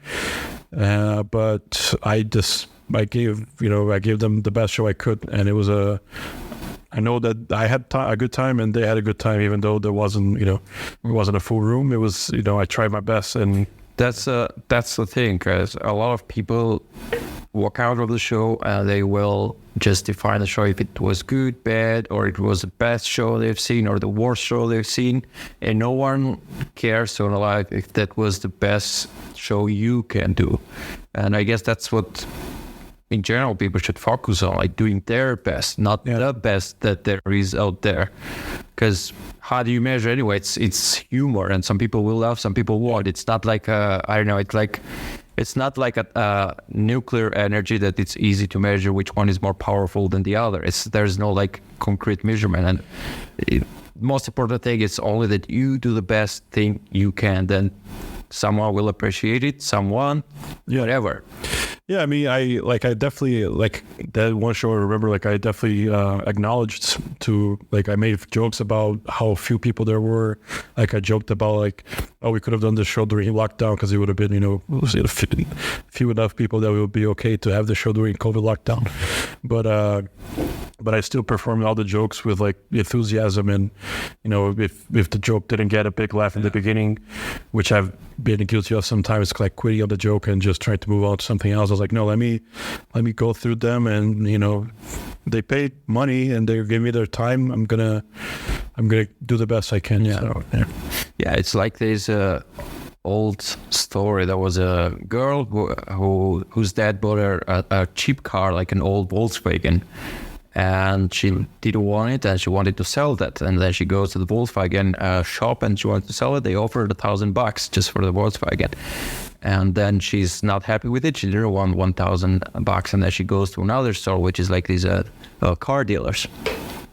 But I gave them the best show I could, and it was I know that I had a good time and they had a good time, even though there wasn't a full room. It was, I tried my best, and that's the thing, because a lot of people walk out of the show and they will just define the show if it was good, bad, or it was the best show they've seen or the worst show they've seen, and no one cares in life if that was the best show you can do. And I guess that's what in general people should focus on, like doing their best, not the best that there is out there. Because how do you measure anyway? It's humor, and some people will laugh, some people won't. It's not like it's not like a nuclear energy that it's easy to measure which one is more powerful than the other. There's no like concrete measurement, and most important thing is only that you do the best thing you can. Then someone will appreciate it, someone, whatever. Yeah, I mean, I definitely, like that one show I remember, like I definitely acknowledged I made jokes about how few people there were. Like I joked about like, oh, we could have done this show during lockdown because it would have been, few enough people that it would be okay to have the show during COVID lockdown. But I still performed all the jokes with like enthusiasm, and if the joke didn't get a big laugh in the beginning, which I've been guilty of sometimes, like quitting on the joke and just trying to move on to something else. I was like, no, let me go through them, and they paid money and they gave me their time. I'm gonna do the best I can. Yeah, so, yeah. It's like there's a old story. There was a girl whose dad bought her a cheap car, like an old Volkswagen. And she didn't want it, and she wanted to sell that. And then she goes to the Volkswagen shop, and she wanted to sell it. They offered $1,000 just for the Volkswagen. And then she's not happy with it. She didn't want $1,000, and then she goes to another store, which is like these car dealers,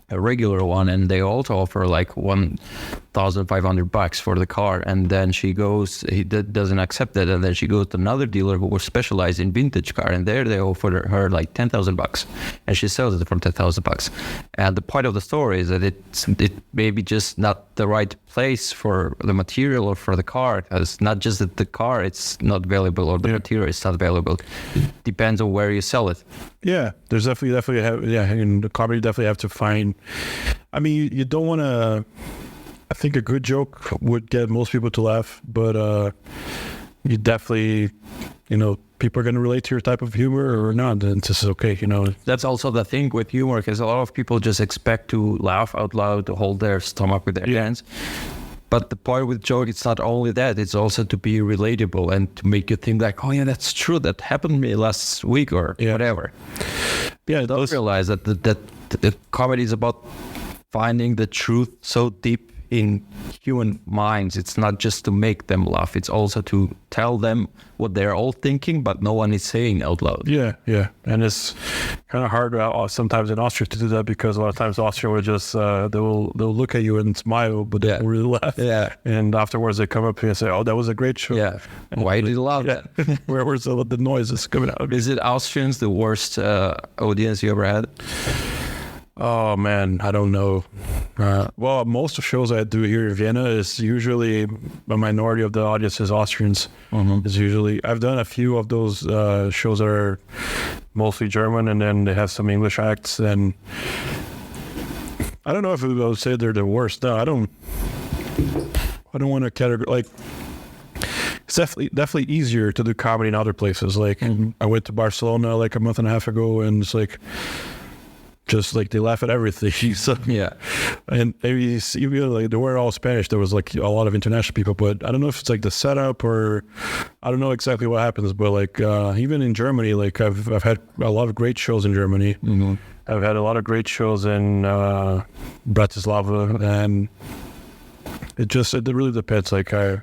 a regular one, and they also offer like $1,500 for the car. And then she goes, he doesn't accept it, and then she goes to another dealer who was specialized in vintage car, and there they offer her like $10,000, and she sells it for $10,000. And the point of the story is that it may be just not the right place for the material or for the car. It's not just that the car it's not valuable or the material is not valuable. It depends on where you sell it. Yeah, there's definitely in the comedy you definitely have to find. I mean, you don't want to. I think a good joke would get most people to laugh, but you definitely, people are going to relate to your type of humor or not, and this is okay, That's also the thing with humor, because a lot of people just expect to laugh out loud, to hold their stomach with their hands. But the point with joke, it's not only that, it's also to be relatable and to make you think like, oh yeah, that's true, that happened to me last week or whatever. Yeah, don't realize that the comedy is about finding the truth so deep in human minds. It's not just to make them laugh, it's also to tell them what they're all thinking, but no one is saying out loud. Yeah. And it's kind of hard sometimes in Austria to do that, because a lot of times Austria will just they'll look at you and smile, but they don't really laugh. Yeah. And afterwards they come up here and say, oh, that was a great show. Yeah. Why did you laugh? Yeah. Where's the noises coming out? Is it Austrians the worst audience you ever had? Oh man, I don't know. Well, most of shows I do here in Vienna is usually a minority of the audience is Austrians. Mm-hmm. Is usually I've done a few of those shows that are mostly German, and then they have some English acts. And I don't know if I would say they're the worst. No, I don't want to categorize. Like, it's definitely easier to do comedy in other places. Like I went to Barcelona like a month and a half ago, and it's like just like they laugh at everything. So, Yeah. and maybe even like they were all Spanish. There was like a lot of international people, but I don't know if it's like the setup or I don't know exactly what happens. But like even in Germany, like I've had a lot of great shows in Germany. I've had a lot of great shows in Bratislava, and it really depends. Like I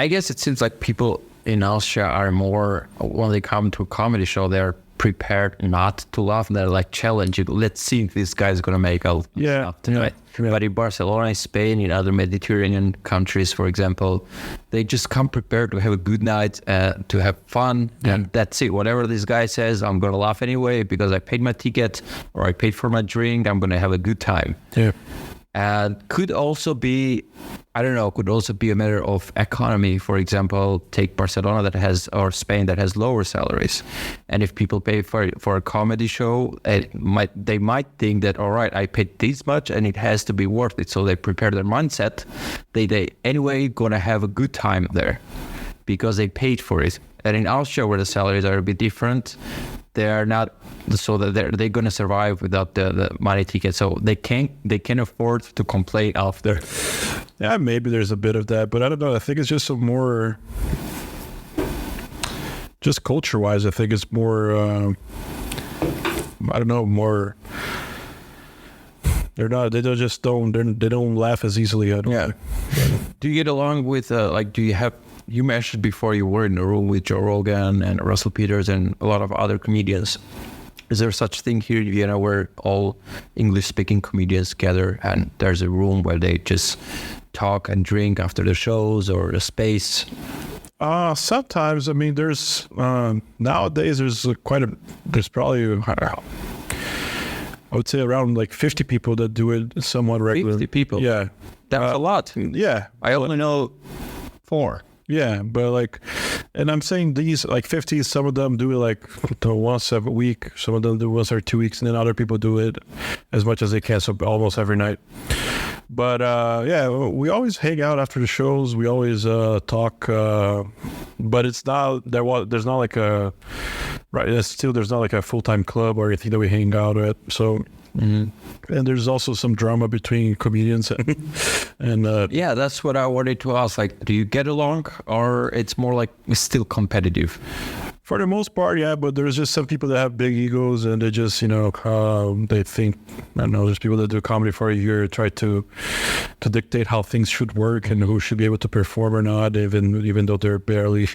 guess it seems like people in Austria are more, when they come to a comedy show, they're prepared not to laugh. They're like challenge you. Let's see if this guy's gonna make a stuff tonight. Yeah. But in Barcelona, in Spain, in other Mediterranean countries, for example, they just come prepared to have a good night, to have fun, and that's it. Whatever this guy says, I'm gonna laugh anyway because I paid my ticket or I paid for my drink. I'm gonna have a good time. Yeah. And could also be, I don't know, could also be a matter of economy. For example, take Barcelona or Spain that has lower salaries. And if people pay for a comedy show, they might think that, all right, I paid this much and it has to be worth it. So they prepare their mindset. They anyway gonna have a good time there because they paid for it. And in Austria, where the salaries are a bit different, they are not, so that they're going to survive without the money ticket. So they can afford to complain after. Yeah, maybe there's a bit of that, but I don't know. I think it's just a more, just culture-wise, I think it's more, I don't know, more. They don't laugh as easily. I don't think. Do you get along with do you have? You mentioned before you were in a room with Joe Rogan and Russell Peters and a lot of other comedians. Is there such thing here in Vienna where all English-speaking comedians gather and there's a room where they just talk and drink after the shows, or a space? Sometimes, I mean, there's nowadays there's probably, I would say around like 50 people that do it somewhat regularly. 50 people? Yeah. That's a lot. Yeah. I only know 4. Yeah, but like, and I'm saying these like 50, some of them do it like once a week, some of them do once every 2 weeks, and then other people do it as much as they can, so almost every night. But we always hang out after the shows. We always talk, but it's not there's not like a there's not like a full-time club or anything that we hang out at. So. Mm-hmm. And there's also some drama between comedians and that's what I wanted to ask. Like, do you get along, or it's more like still competitive? For the most part, yeah, but there's just some people that have big egos and they just, they think, I don't know, there's people that do comedy for a year, try to dictate how things should work and who should be able to perform or not, even though they're barely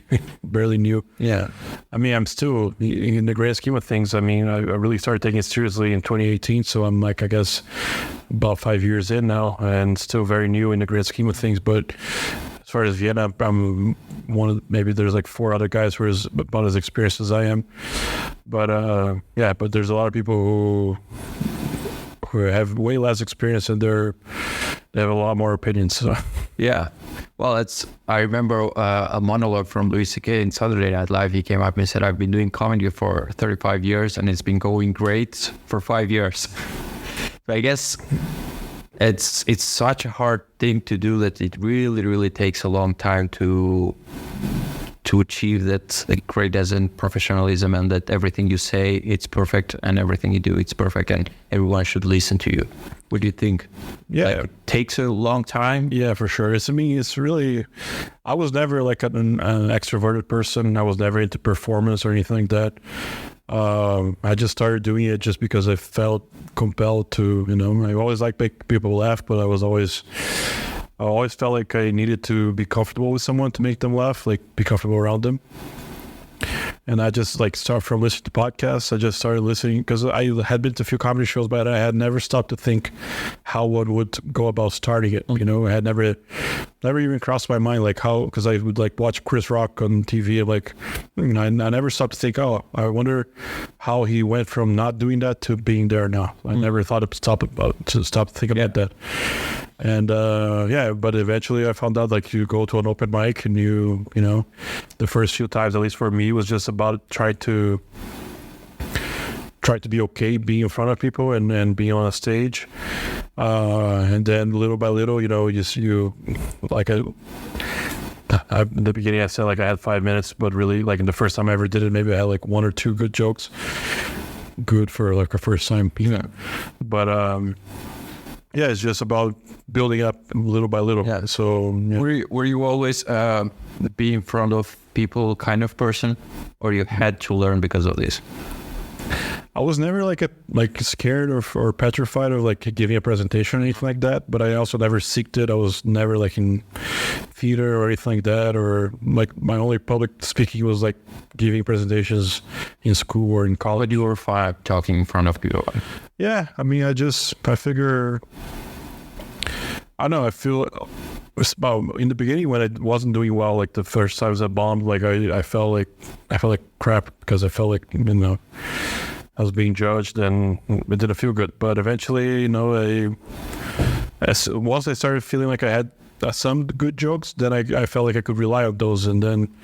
new. Yeah. I mean, I'm still, in the grand scheme of things, I mean, I really started taking it seriously in 2018, so I'm like, I guess, about 5 years in now and still very new in the grand scheme of things, but as far as Vienna, I'm one of, maybe there's like 4 other guys who are about as experienced as I am. But but there's a lot of people who have way less experience and they have a lot more opinions. So. Yeah. Well, I remember a monologue from Louis C.K. in Saturday Night Live. He came up and said, I've been doing comedy for 35 years and it's been going great for 5 years. So I guess it's such a hard thing to do that it really, really takes a long time to achieve that great as in professionalism, and that everything you say, it's perfect, and everything you do, it's perfect, and everyone should listen to you. What do you think? Yeah. It takes a long time? Yeah, for sure. It's really, I was never like an extroverted person. I was never into performance or anything like that. I just started doing it just because I felt compelled to, I always liked make people laugh, but I always felt like I needed to be comfortable with someone to make them laugh, like be comfortable around them. And I just start from listening to podcasts. I just started listening because I had been to a few comedy shows, but I had never stopped to think how one would go about starting it. I had never even crossed my mind because I would watch Chris Rock on TV. I never stopped to think, I wonder how he went from not doing that to being there now. I never thought to stop thinking about that. And but eventually I found out you go to an open mic and the first few times, at least for me, was just about try to be okay being in front of people and being on a stage, In the beginning, I said like I had 5 minutes, but really, like in the first time I ever did it, maybe I had like 1 or 2 good jokes. Good for like a first time. Yeah. But yeah, it's just about building up little by little. Yeah. So yeah. Were you always be in front of people kind of person, or you had to learn because of this? I was never like scared or petrified of like giving a presentation or anything like that, but I also never seeked it. I was never like in theater or anything like that, or like my only public speaking was like giving presentations in school or in college. But you were fine talking in front of people. Yeah, I mean, I figure, I don't know, I feel in the beginning when I wasn't doing well, like the first times I bombed, like I felt like crap because I felt like, you know, I was being judged and it didn't feel good. But eventually, you know, once I started feeling like I had some good jokes, then I felt like I could rely on those. And then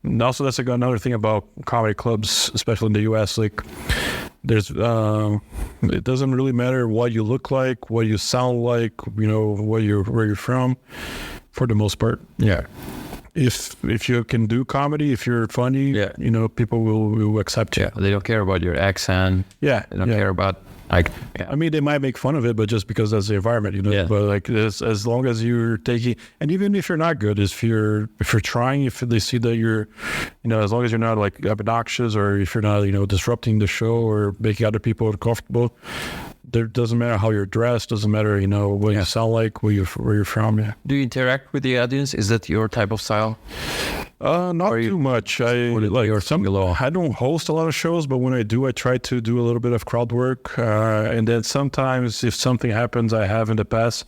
and also that's like another thing about comedy clubs, especially in the US, like there's it doesn't really matter what you look like, what you sound like, you know, where you're from, for the most part. Yeah. If you can do comedy, if you're funny, yeah, you know, people will accept you. Yeah, they don't care about your accent. Yeah, they don't care about like. Yeah. I mean, they might make fun of it, but just because that's the environment, you know. Yeah. But like, as long as you're taking, and even if you're not good, if you're trying, if they see that you're, you know, as long as you're not like obnoxious or if you're not, you know, disrupting the show or making other people uncomfortable. There doesn't matter how you're dressed, doesn't matter, you know, what you sound like, where you're from. Yeah. Do you interact with the audience? Is that your type of style? Not too much. I don't host a lot of shows, but when I do, I try to do a little bit of crowd work. And then sometimes if something happens, I have in the past,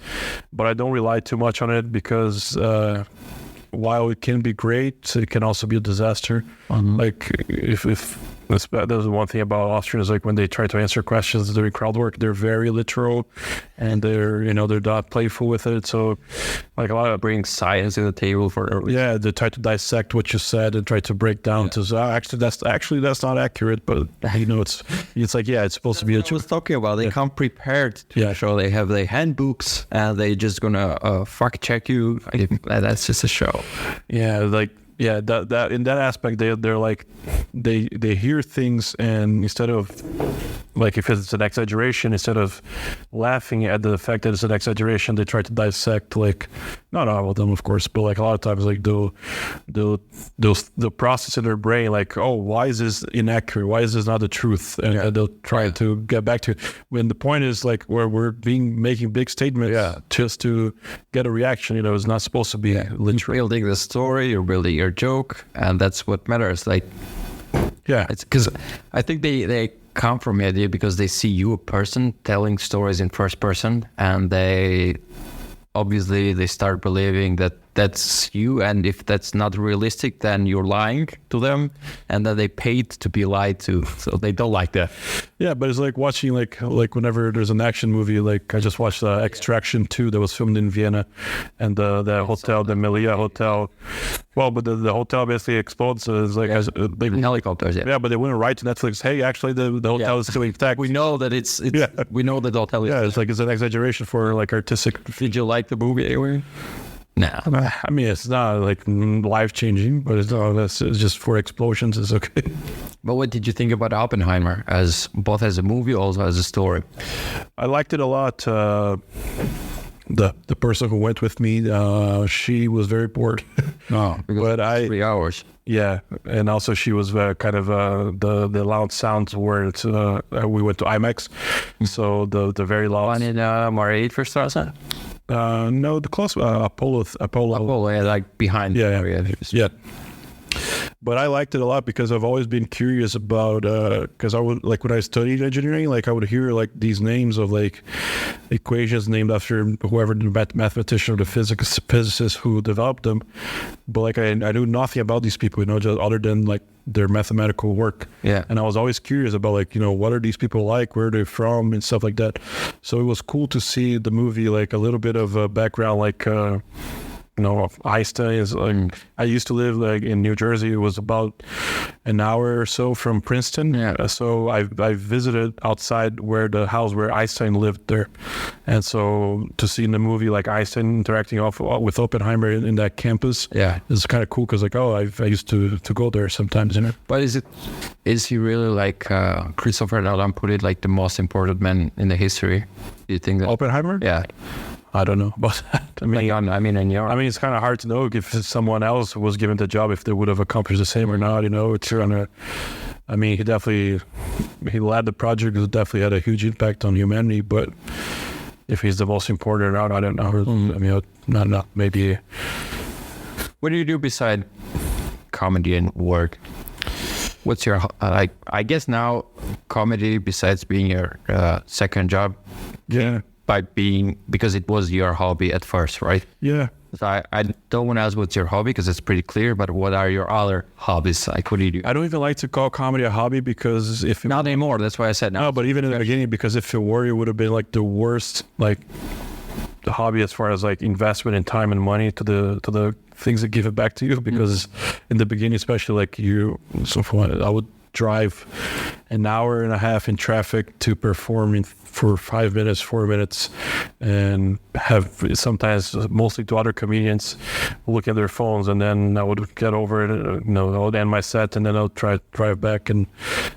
but I don't rely too much on it because while it can be great, it can also be a disaster. Mm-hmm. Like if there's one thing about Austrians, like when they try to answer questions during crowd work, they're very literal and they're not playful with it. So like a lot of bring science to the table for they try to dissect what you said and try to break down to that's not accurate, but you know it's like it's supposed to be. I was talking about they come prepared to the show. They have their handbooks and they just gonna fact check you. That's just a show. Yeah, like. Yeah, that in that aspect, they're like they hear things, and instead of like if it's an exaggeration, instead of laughing at the fact that it's an exaggeration, they try to dissect like not all of them, of course, but like a lot of times like they'll process in their brain like, oh, why is this inaccurate? Why is this not the truth? And they'll try to get back to it. When the point is like where we're making big statements just to get a reaction. You know, it's not supposed to be literal. You're building the story, you're building your joke, and that's what matters. Like, it's because I think they come from the idea because they see you a person telling stories in first person, and they start believing that that's you, and if that's not realistic, then you're lying to them, and then they paid to be lied to, so they don't like that. Yeah, but it's like watching like whenever there's an action movie, like I just watched Extraction 2 that was filmed in Vienna, and the hotel, the Melia Hotel, well, but the hotel basically explodes. So it's like helicopters, but they went right to Netflix. Hey, actually, the hotel is still intact. We know that it's we know that the hotel is. Yeah, it's like it's an exaggeration for like artistic. Did you like the movie anyway? No, I mean it's not like life changing, but it's just for explosions. It's okay. But what did you think about Oppenheimer, as both as a movie, also as a story? I liked it a lot. The person who went with me, she was very bored. Oh, because but 3 hours. Yeah, and also she was kind of the loud sounds weren't. We went to IMAX, so the very loud. One in Marienstraße? No, the close Apollo, like behind. Yeah. But I liked it a lot because I've always been curious about, because I would, like when I studied engineering, like I would hear like these names of like equations named after whoever the mathematician or the physicist who developed them. But like I knew nothing about these people, you know, just other than like their mathematical work. Yeah. And I was always curious about like, you know, what are these people like, where are they from and stuff like that. So it was cool to see the movie, like a little bit of a background, like, Einstein is like, I used to live like in New Jersey. It was about an hour or so from Princeton. Yeah. So I visited outside where the house where Einstein lived there. And so to see in the movie like Einstein interacting with Oppenheimer in that campus, is kind of cool because like, I used to go there sometimes, But is he really like Christopher Nolan put it, like the most important man in the history? Do you think that Oppenheimer? Yeah. I don't know about that. I mean, it's kind of hard to know if someone else was given the job, if they would have accomplished the same or not. It's gonna. I mean, he led the project. It definitely had a huge impact on humanity. But if he's the most important or not, I don't know. I mean, not maybe. What do you do beside comedy and work? What's your I guess now comedy, besides being your second job? Yeah. Because it was your hobby at first, right? Yeah. So I don't want to ask what's your hobby because it's pretty clear, but what are your other hobbies? Like, what do you do? I don't even like to call comedy a hobby because not anymore. That's why I said no. No, but even in the beginning, because if it were, it would have been like the worst, like the hobby as far as like investment in time and money to the things that give it back to you. Because in the beginning, especially like I would drive an hour and a half in traffic to perform for 5 minutes, 4 minutes, and have sometimes mostly to other comedians look at their phones, and then I would get over it, I would end my set, and then I would drive back. And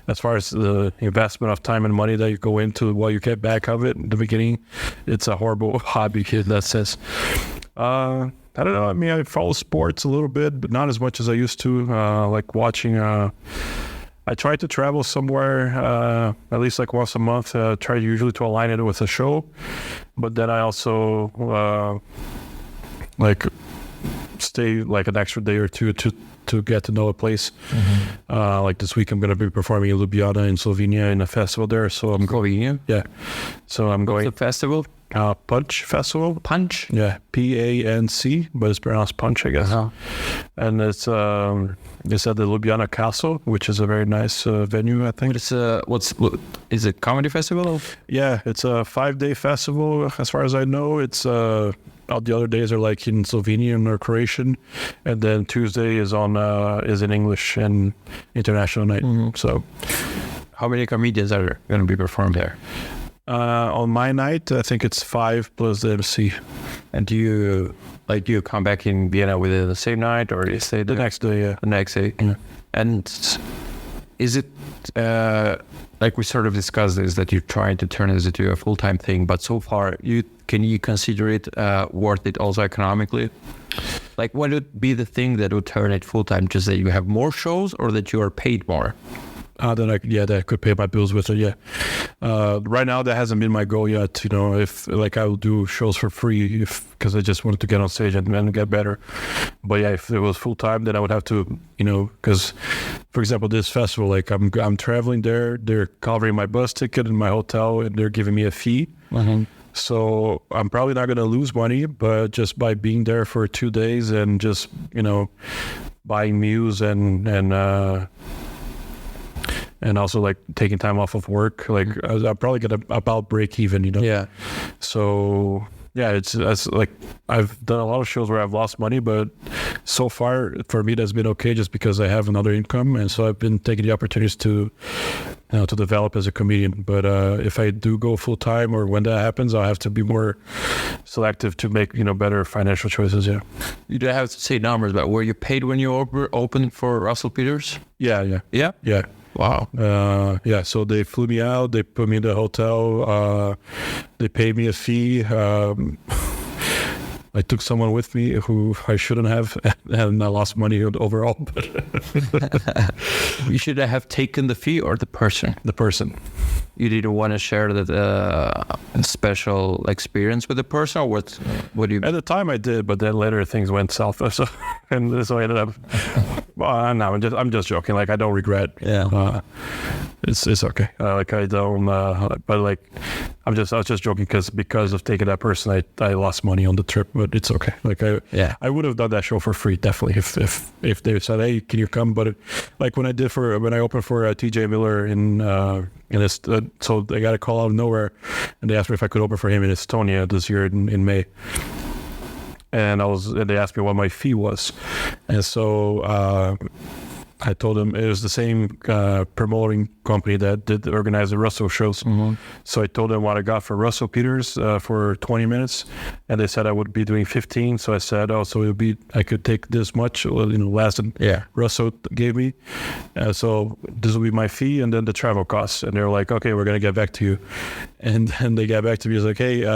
as far as the investment of time and money that you go into what you get back of it in the beginning, it's a horrible hobby in that sense. I don't know. I mean, I follow sports a little bit, but not as much as I used to. Like watching. I try to travel somewhere at least like once a month. Try usually to align it with a show, but then I also like stay like an extra day or two to get to know a place. Like this week, I'm going to be performing in Ljubljana in Slovenia in a festival there. So I'm Slovenia. Yeah. So I'm going. What's the festival? Punch Festival. Punch? Yeah, P-A-N-C, but it's pronounced Punch, I guess. And it's at the Ljubljana Castle, which is a very nice venue, I think. Is it a comedy festival? Yeah, it's a 5-day festival, as far as I know. It's all the other days are like in Slovenian or Croatian, and then Tuesday is in English and international night. So, how many comedians are going to be performed there? On my night, I think it's 5 plus the MC. And do you come back in Vienna within the same night, or you stay there? The next day? Yeah. The next day. Yeah. And is it like we sort of discussed this, that you're trying to turn this into a full-time thing, but so far can you consider it worth it also economically? Like, what would be the thing that would turn it full-time? Just that you have more shows, or that you are paid more? Then that could pay my bills with it. Yeah. Right now, that hasn't been my goal yet. If like I will do shows for free, because I just wanted to get on stage and get better. But yeah, if it was full time, then I would have to, because, for example, this festival, like I'm traveling there, they're covering my bus ticket and my hotel, and they're giving me a fee. So I'm probably not going to lose money, but just by being there for 2 days and just buying meals and also like taking time off of work, like I'm probably gonna about break even, Yeah. So yeah, it's like I've done a lot of shows where I've lost money, but so far for me that's been okay, just because I have another income, and so I've been taking the opportunities to to develop as a comedian. But if I do go full time, or when that happens, I'll have to be more selective to make better financial choices. Yeah. You don't have to say numbers, but were you paid when you opened for Russell Peters? Yeah. Yeah. Wow. Yeah, so they flew me out, they put me in the hotel, they paid me a fee. I took someone with me who I shouldn't have, and I lost money overall. You should have taken the fee, or the person? The person. You didn't want to share that special experience with the person, or what do you? At the time I did, but then later things went south. So I ended up. Well, no, I'm just joking. Like, I don't regret. Yeah. It's okay. Like, I don't. But like, I was just joking because of taking that person, I lost money on the trip. But it's okay. Like, I would have done that show for free, definitely, if they said, hey, can you come? But like when I opened for TJ Miller so they got a call out of nowhere, and they asked me if I could open for him in Estonia this year in May. and they asked me what my fee was, and so I told them it was the same promoting company that did organize the Russell shows. So I told them what I got for Russell Peters for 20 minutes, and they said I would be doing 15. So I said, so it would be, I could take this much, less than Russell gave me. So this will be my fee, and then the travel costs. And they're like, okay, we're gonna get back to you. And then they got back to me, it's like, hey,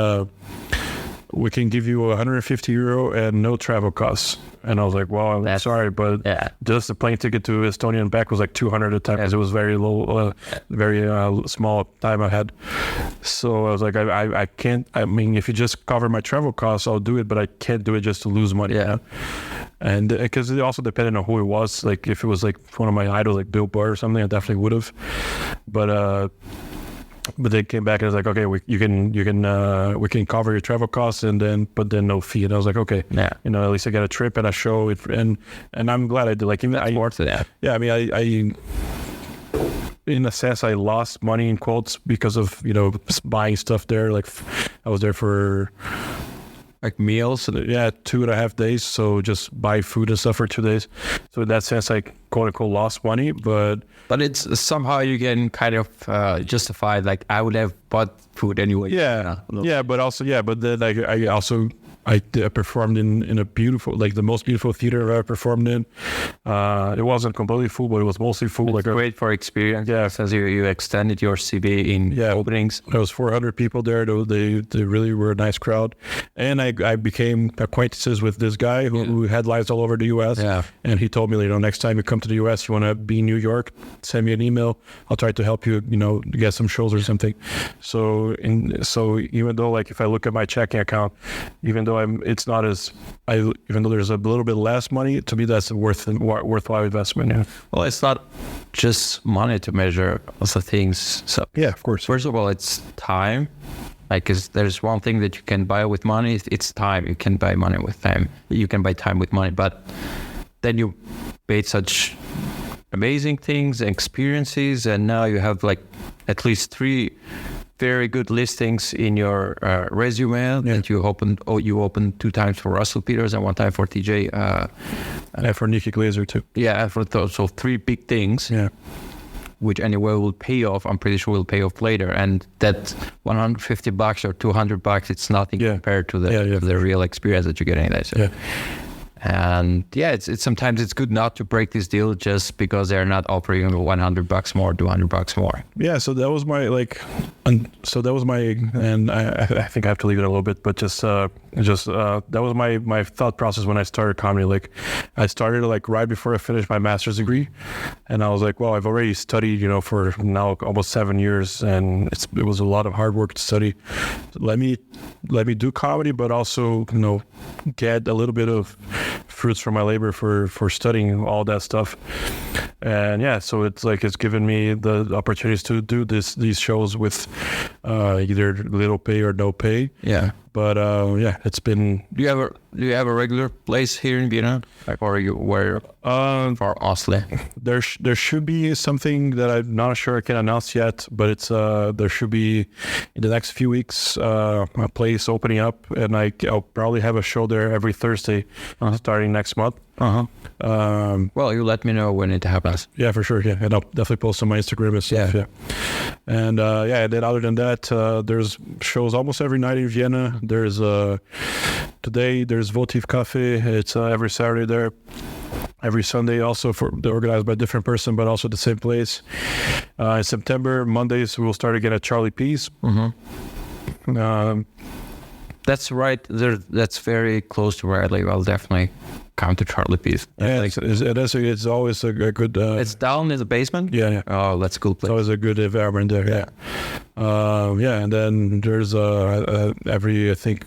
we can give you €150 and no travel costs. And I was like, well, I'm sorry, but just the plane ticket to Estonia and back was like 200 at the time, because it was very low, very small time I had. So I was like, I can't, I mean, if you just cover my travel costs, I'll do it, but I can't do it just to lose money. Yeah. And because it also depended on who it was. Like if it was like one of my idols, like Bill Burr or something, I definitely would have. But they came back and was like, okay, we can cover your travel costs but then no fee. And I was like, okay, at least I got a trip and a show, and I'm glad I did. Like, even that's more to that. Yeah, I mean, I in a sense I lost money in quotes because of buying stuff there. Like I was there for like meals, 2.5 days. So just buy food and stuff for 2 days. So in that sense, I quote unquote lost money, but it's somehow you can kind of justify, like, I would have bought food anyway. But then I performed in a beautiful, like the most beautiful theater I've ever performed in. It wasn't completely full, but it was mostly full. It's great for experience. Yeah, since you extended your CV in openings. There was 400 people there. They really were a nice crowd, and I became acquaintances with this guy who had lives all over the U.S. Yeah, and he told me, next time you come to the U.S., you want to be in New York, send me an email. I'll try to help you, get some shows or something. So even though, like, if I look at my checking account, even though there's a little bit less money, to me that's a worthwhile investment. Yeah. Well, it's not just money to measure also things. So yeah, of course. First of all, it's time. Like, 'cause there's one thing that you can buy with money, it's time. You can buy money with time. You can buy time with money, but then you made such amazing things and experiences, and now you have like at least 3 very good listings in your resume that you opened 2 times for Russell Peters and 1 time for TJ. And for Nikki Glaser too. Yeah, for those, so 3 big things. Yeah. Which anyway will pay off. I'm pretty sure will pay off later. And that $150 or $200, it's nothing compared to the real experience that you're getting there. So. Yeah. And it's sometimes it's good not to break this deal just because they're not offering $100 more, $200 more. Yeah, so that was my and I think I have to leave it a little bit, but just that was my thought process when I started comedy. Like, I started like right before I finished my master's degree, and I was like, well, I've already studied, for now almost 7 years, and it was a lot of hard work to study. Let me do comedy, but also get a little bit of fruits from my labor for studying all that stuff. And so it's given me the opportunities to do these shows with either little pay or no pay. Yeah. But it's been. Do you have a regular place here in Vienna, or where for Oslo? There should be something that I'm not sure I can announce yet, but it's there should be in the next few weeks a place opening up, and I'll probably have a show there every Thursday starting next month. Well, you let me know when it happens. Yeah, for sure. Yeah, and I'll definitely post on my Instagram and stuff. Yeah. And and then other than that, there's shows almost every night in Vienna. There's today there's Votive Cafe. It's every Saturday there. Every Sunday also they're organized by a different person, but also the same place. In September, Mondays, we'll start again at Charlie P's. That's right. That's very close to where I live. I'll definitely come to Charlie P's. Yeah, it's always a good... it's down in the basement? Yeah. Oh, that's a cool place. It's always a good environment there, yeah. And then there's every, I think,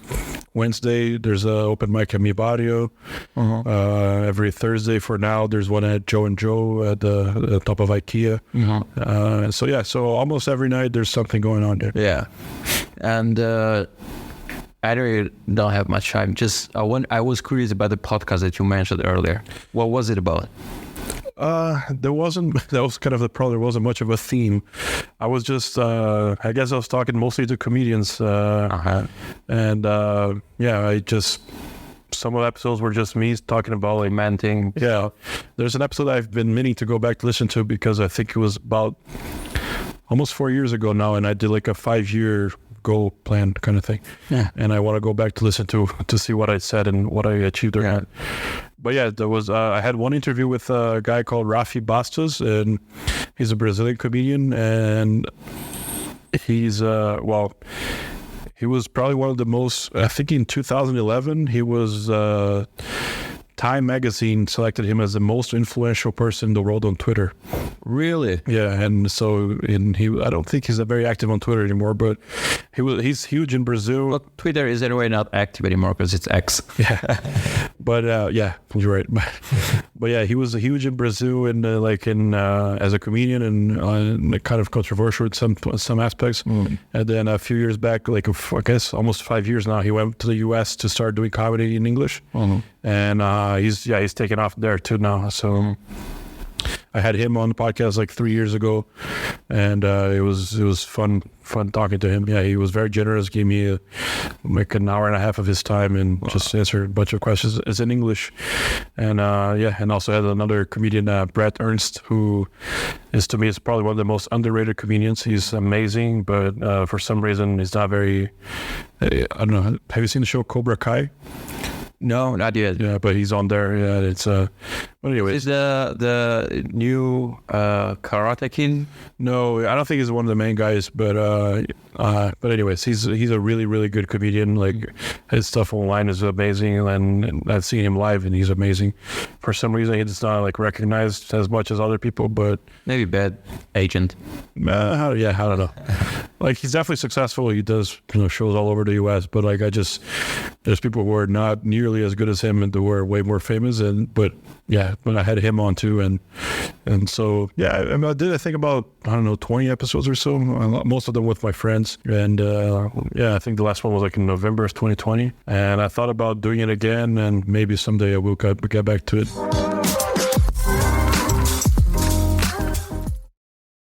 Wednesday, there's an open mic at Mi Barrio. Every Thursday for now, there's one at Joe and Joe at the top of IKEA. So almost every night there's something going on there. Yeah. And... I really don't have much time. I was curious about the podcast that you mentioned earlier. What was it about? That was kind of the problem. There wasn't much of a theme. I was just, I guess I was talking mostly to comedians. And I just some of the episodes were just me talking about like Commenting. yeah. There's an episode I've been meaning to go back to listen to because I think it was about almost 4 years ago now, and I did like a 5-year goal plan kind of thing. Yeah. And I want to go back to listen to see what I said and what I achieved or not. But yeah, there was I had one interview with a guy called Rafi Bastos, and he's a Brazilian comedian, and he's he was probably one of the most, I think in 2011 he was Time magazine selected him as the most influential person in the world on Twitter. Really? Yeah, and so I don't think he's very active on Twitter anymore, but he's huge in Brazil. Well, Twitter is anyway not active anymore because it's X. Yeah, but yeah, you're right. But yeah, he was huge in Brazil and as a comedian and kind of controversial in some aspects. And then a few years back, like I guess almost 5 years now, he went to the U.S. to start doing comedy in English, and he's taken off there too now. So. I had him on the podcast like 3 years ago, and it was fun talking to him. Yeah, he was very generous. Gave me like an hour and a half of his time and just answered a bunch of questions. It's in English, and and also had another comedian, Brett Ernst, who is to me is probably one of the most underrated comedians. He's amazing, but for some reason he's not very. I don't know. Have you seen the show Cobra Kai? No, not yet. Yeah, but he's on there. Yeah, it's but anyway. Is the new Karate Kid? No, I don't think he's one of the main guys, but anyways, he's a really, really good comedian. Like his stuff online is amazing, and I've seen him live, and he's amazing. For some reason, he's not like recognized as much as other people, but maybe bad agent. I don't know. Like he's definitely successful. He does shows all over the U.S., but like there's people who are not nearly as good as him and who are way more famous. But I had him on too, and so I did I think about 20 episodes or so. Most of them with my friends, and I think the last one was like in November of 2020. And I thought about doing it again, and maybe someday I will get back to it.